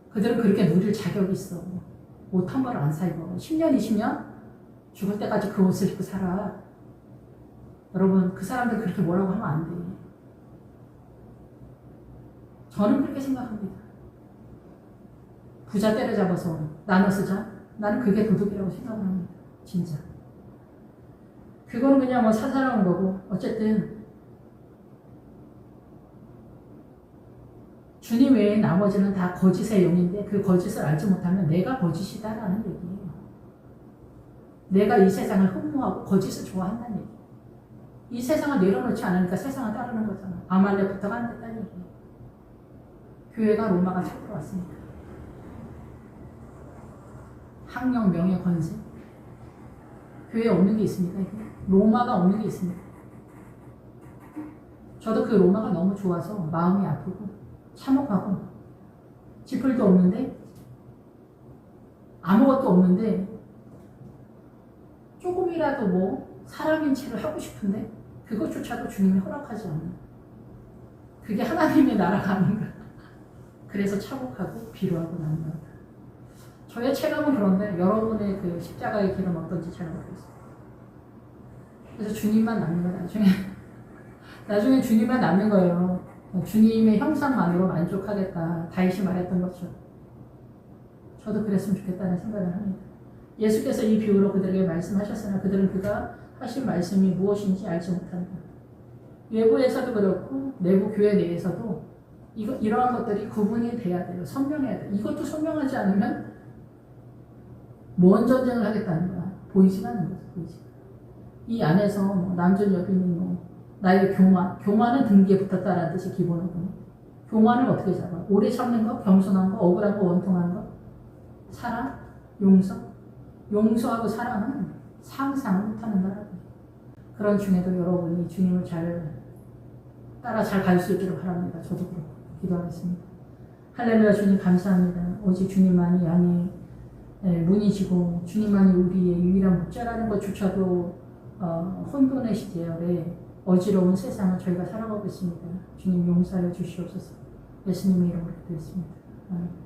그들은 그렇게 누릴 자격이 있어. 옷 한 벌을 안 사 입어. 10년, 20년? 죽을 때까지 그 옷을 입고 살아. 여러분, 그 사람들 그렇게 뭐라고 하면 안 돼. 저는 그렇게 생각합니다. 부자 때려잡아서 나눠 쓰자? 나는 그게 도덕이라고 생각을 합니다. 진짜. 그거는 그냥 뭐 사사로운 거고, 어쨌든, 주님 외에 나머지는 다 거짓의 영인데 그 거짓을 알지 못하면 내가 거짓이다라는 얘기예요. 내가 이 세상을 흠모하고 거짓을 좋아한다는 얘기예요. 이 세상을 내려놓지 않으니까 세상을 따르는 거잖아. 아말렉부터가 안 됐다는 얘기예요. 교회가 로마가 쳐들어 왔습니다. 학력, 명예, 권세. 교회에 없는 게 있습니까? 로마가 없는 게 있습니다. 저도 그 로마가 너무 좋아서 마음이 아프고 참혹하고 지풀도 없는데 아무것도 없는데 조금이라도 뭐 사람인 체를 하고 싶은데 그것조차도 주님이 허락하지 않는 그게 하나님의 나라가 아닌가. 그래서 참혹하고 비루하고 나는 것 같아요. 저의 체감은 그런데 여러분의 그 십자가의 길은 어떤지 잘 모르겠어요. 그래서 주님만 남는 거예요. 나중에 주님만 남는 거예요. 주님의 형상만으로 만족하겠다. 다윗이 말했던 것처럼. 저도 그랬으면 좋겠다는 생각을 합니다. 예수께서 이 비유로 그들에게 말씀하셨으나 그들은 그가 하신 말씀이 무엇인지 알지 못한다. 외부에서도 그렇고 내부 교회 내에서도 이러한 것들이 구분이 돼야 돼요. 선명해야 돼요. 이것도 선명하지 않으면 뭔 전쟁을 하겠다는 거야. 보이지가 않는 거죠. 보이지. 이 안에서 뭐 남전 여빈이 뭐 나의 교만은 등기에 붙었다라는 뜻이 기본이거든요. 교만을 어떻게 잡아? 오래 참는 거, 겸손한 거, 억울한 거, 원통한 거, 사랑, 용서. 용서하고 사랑은 상상을 못하는다라고. 그런 중에도 여러분이 주님을 따라 잘 갈 수 있기를 바랍니다. 저도 그렇고 기도하겠습니다. 할렐루야. 주님 감사합니다. 오직 주님만이 양의 문이시고 주님만이 우리의 유일한 목자라는 것조차도 혼돈의 시대에 어지러운 세상을 저희가 살아가고 있습니다. 주님 용서하여 주시옵소서. 예수님의 이름으로 기도했습니다. 아멘.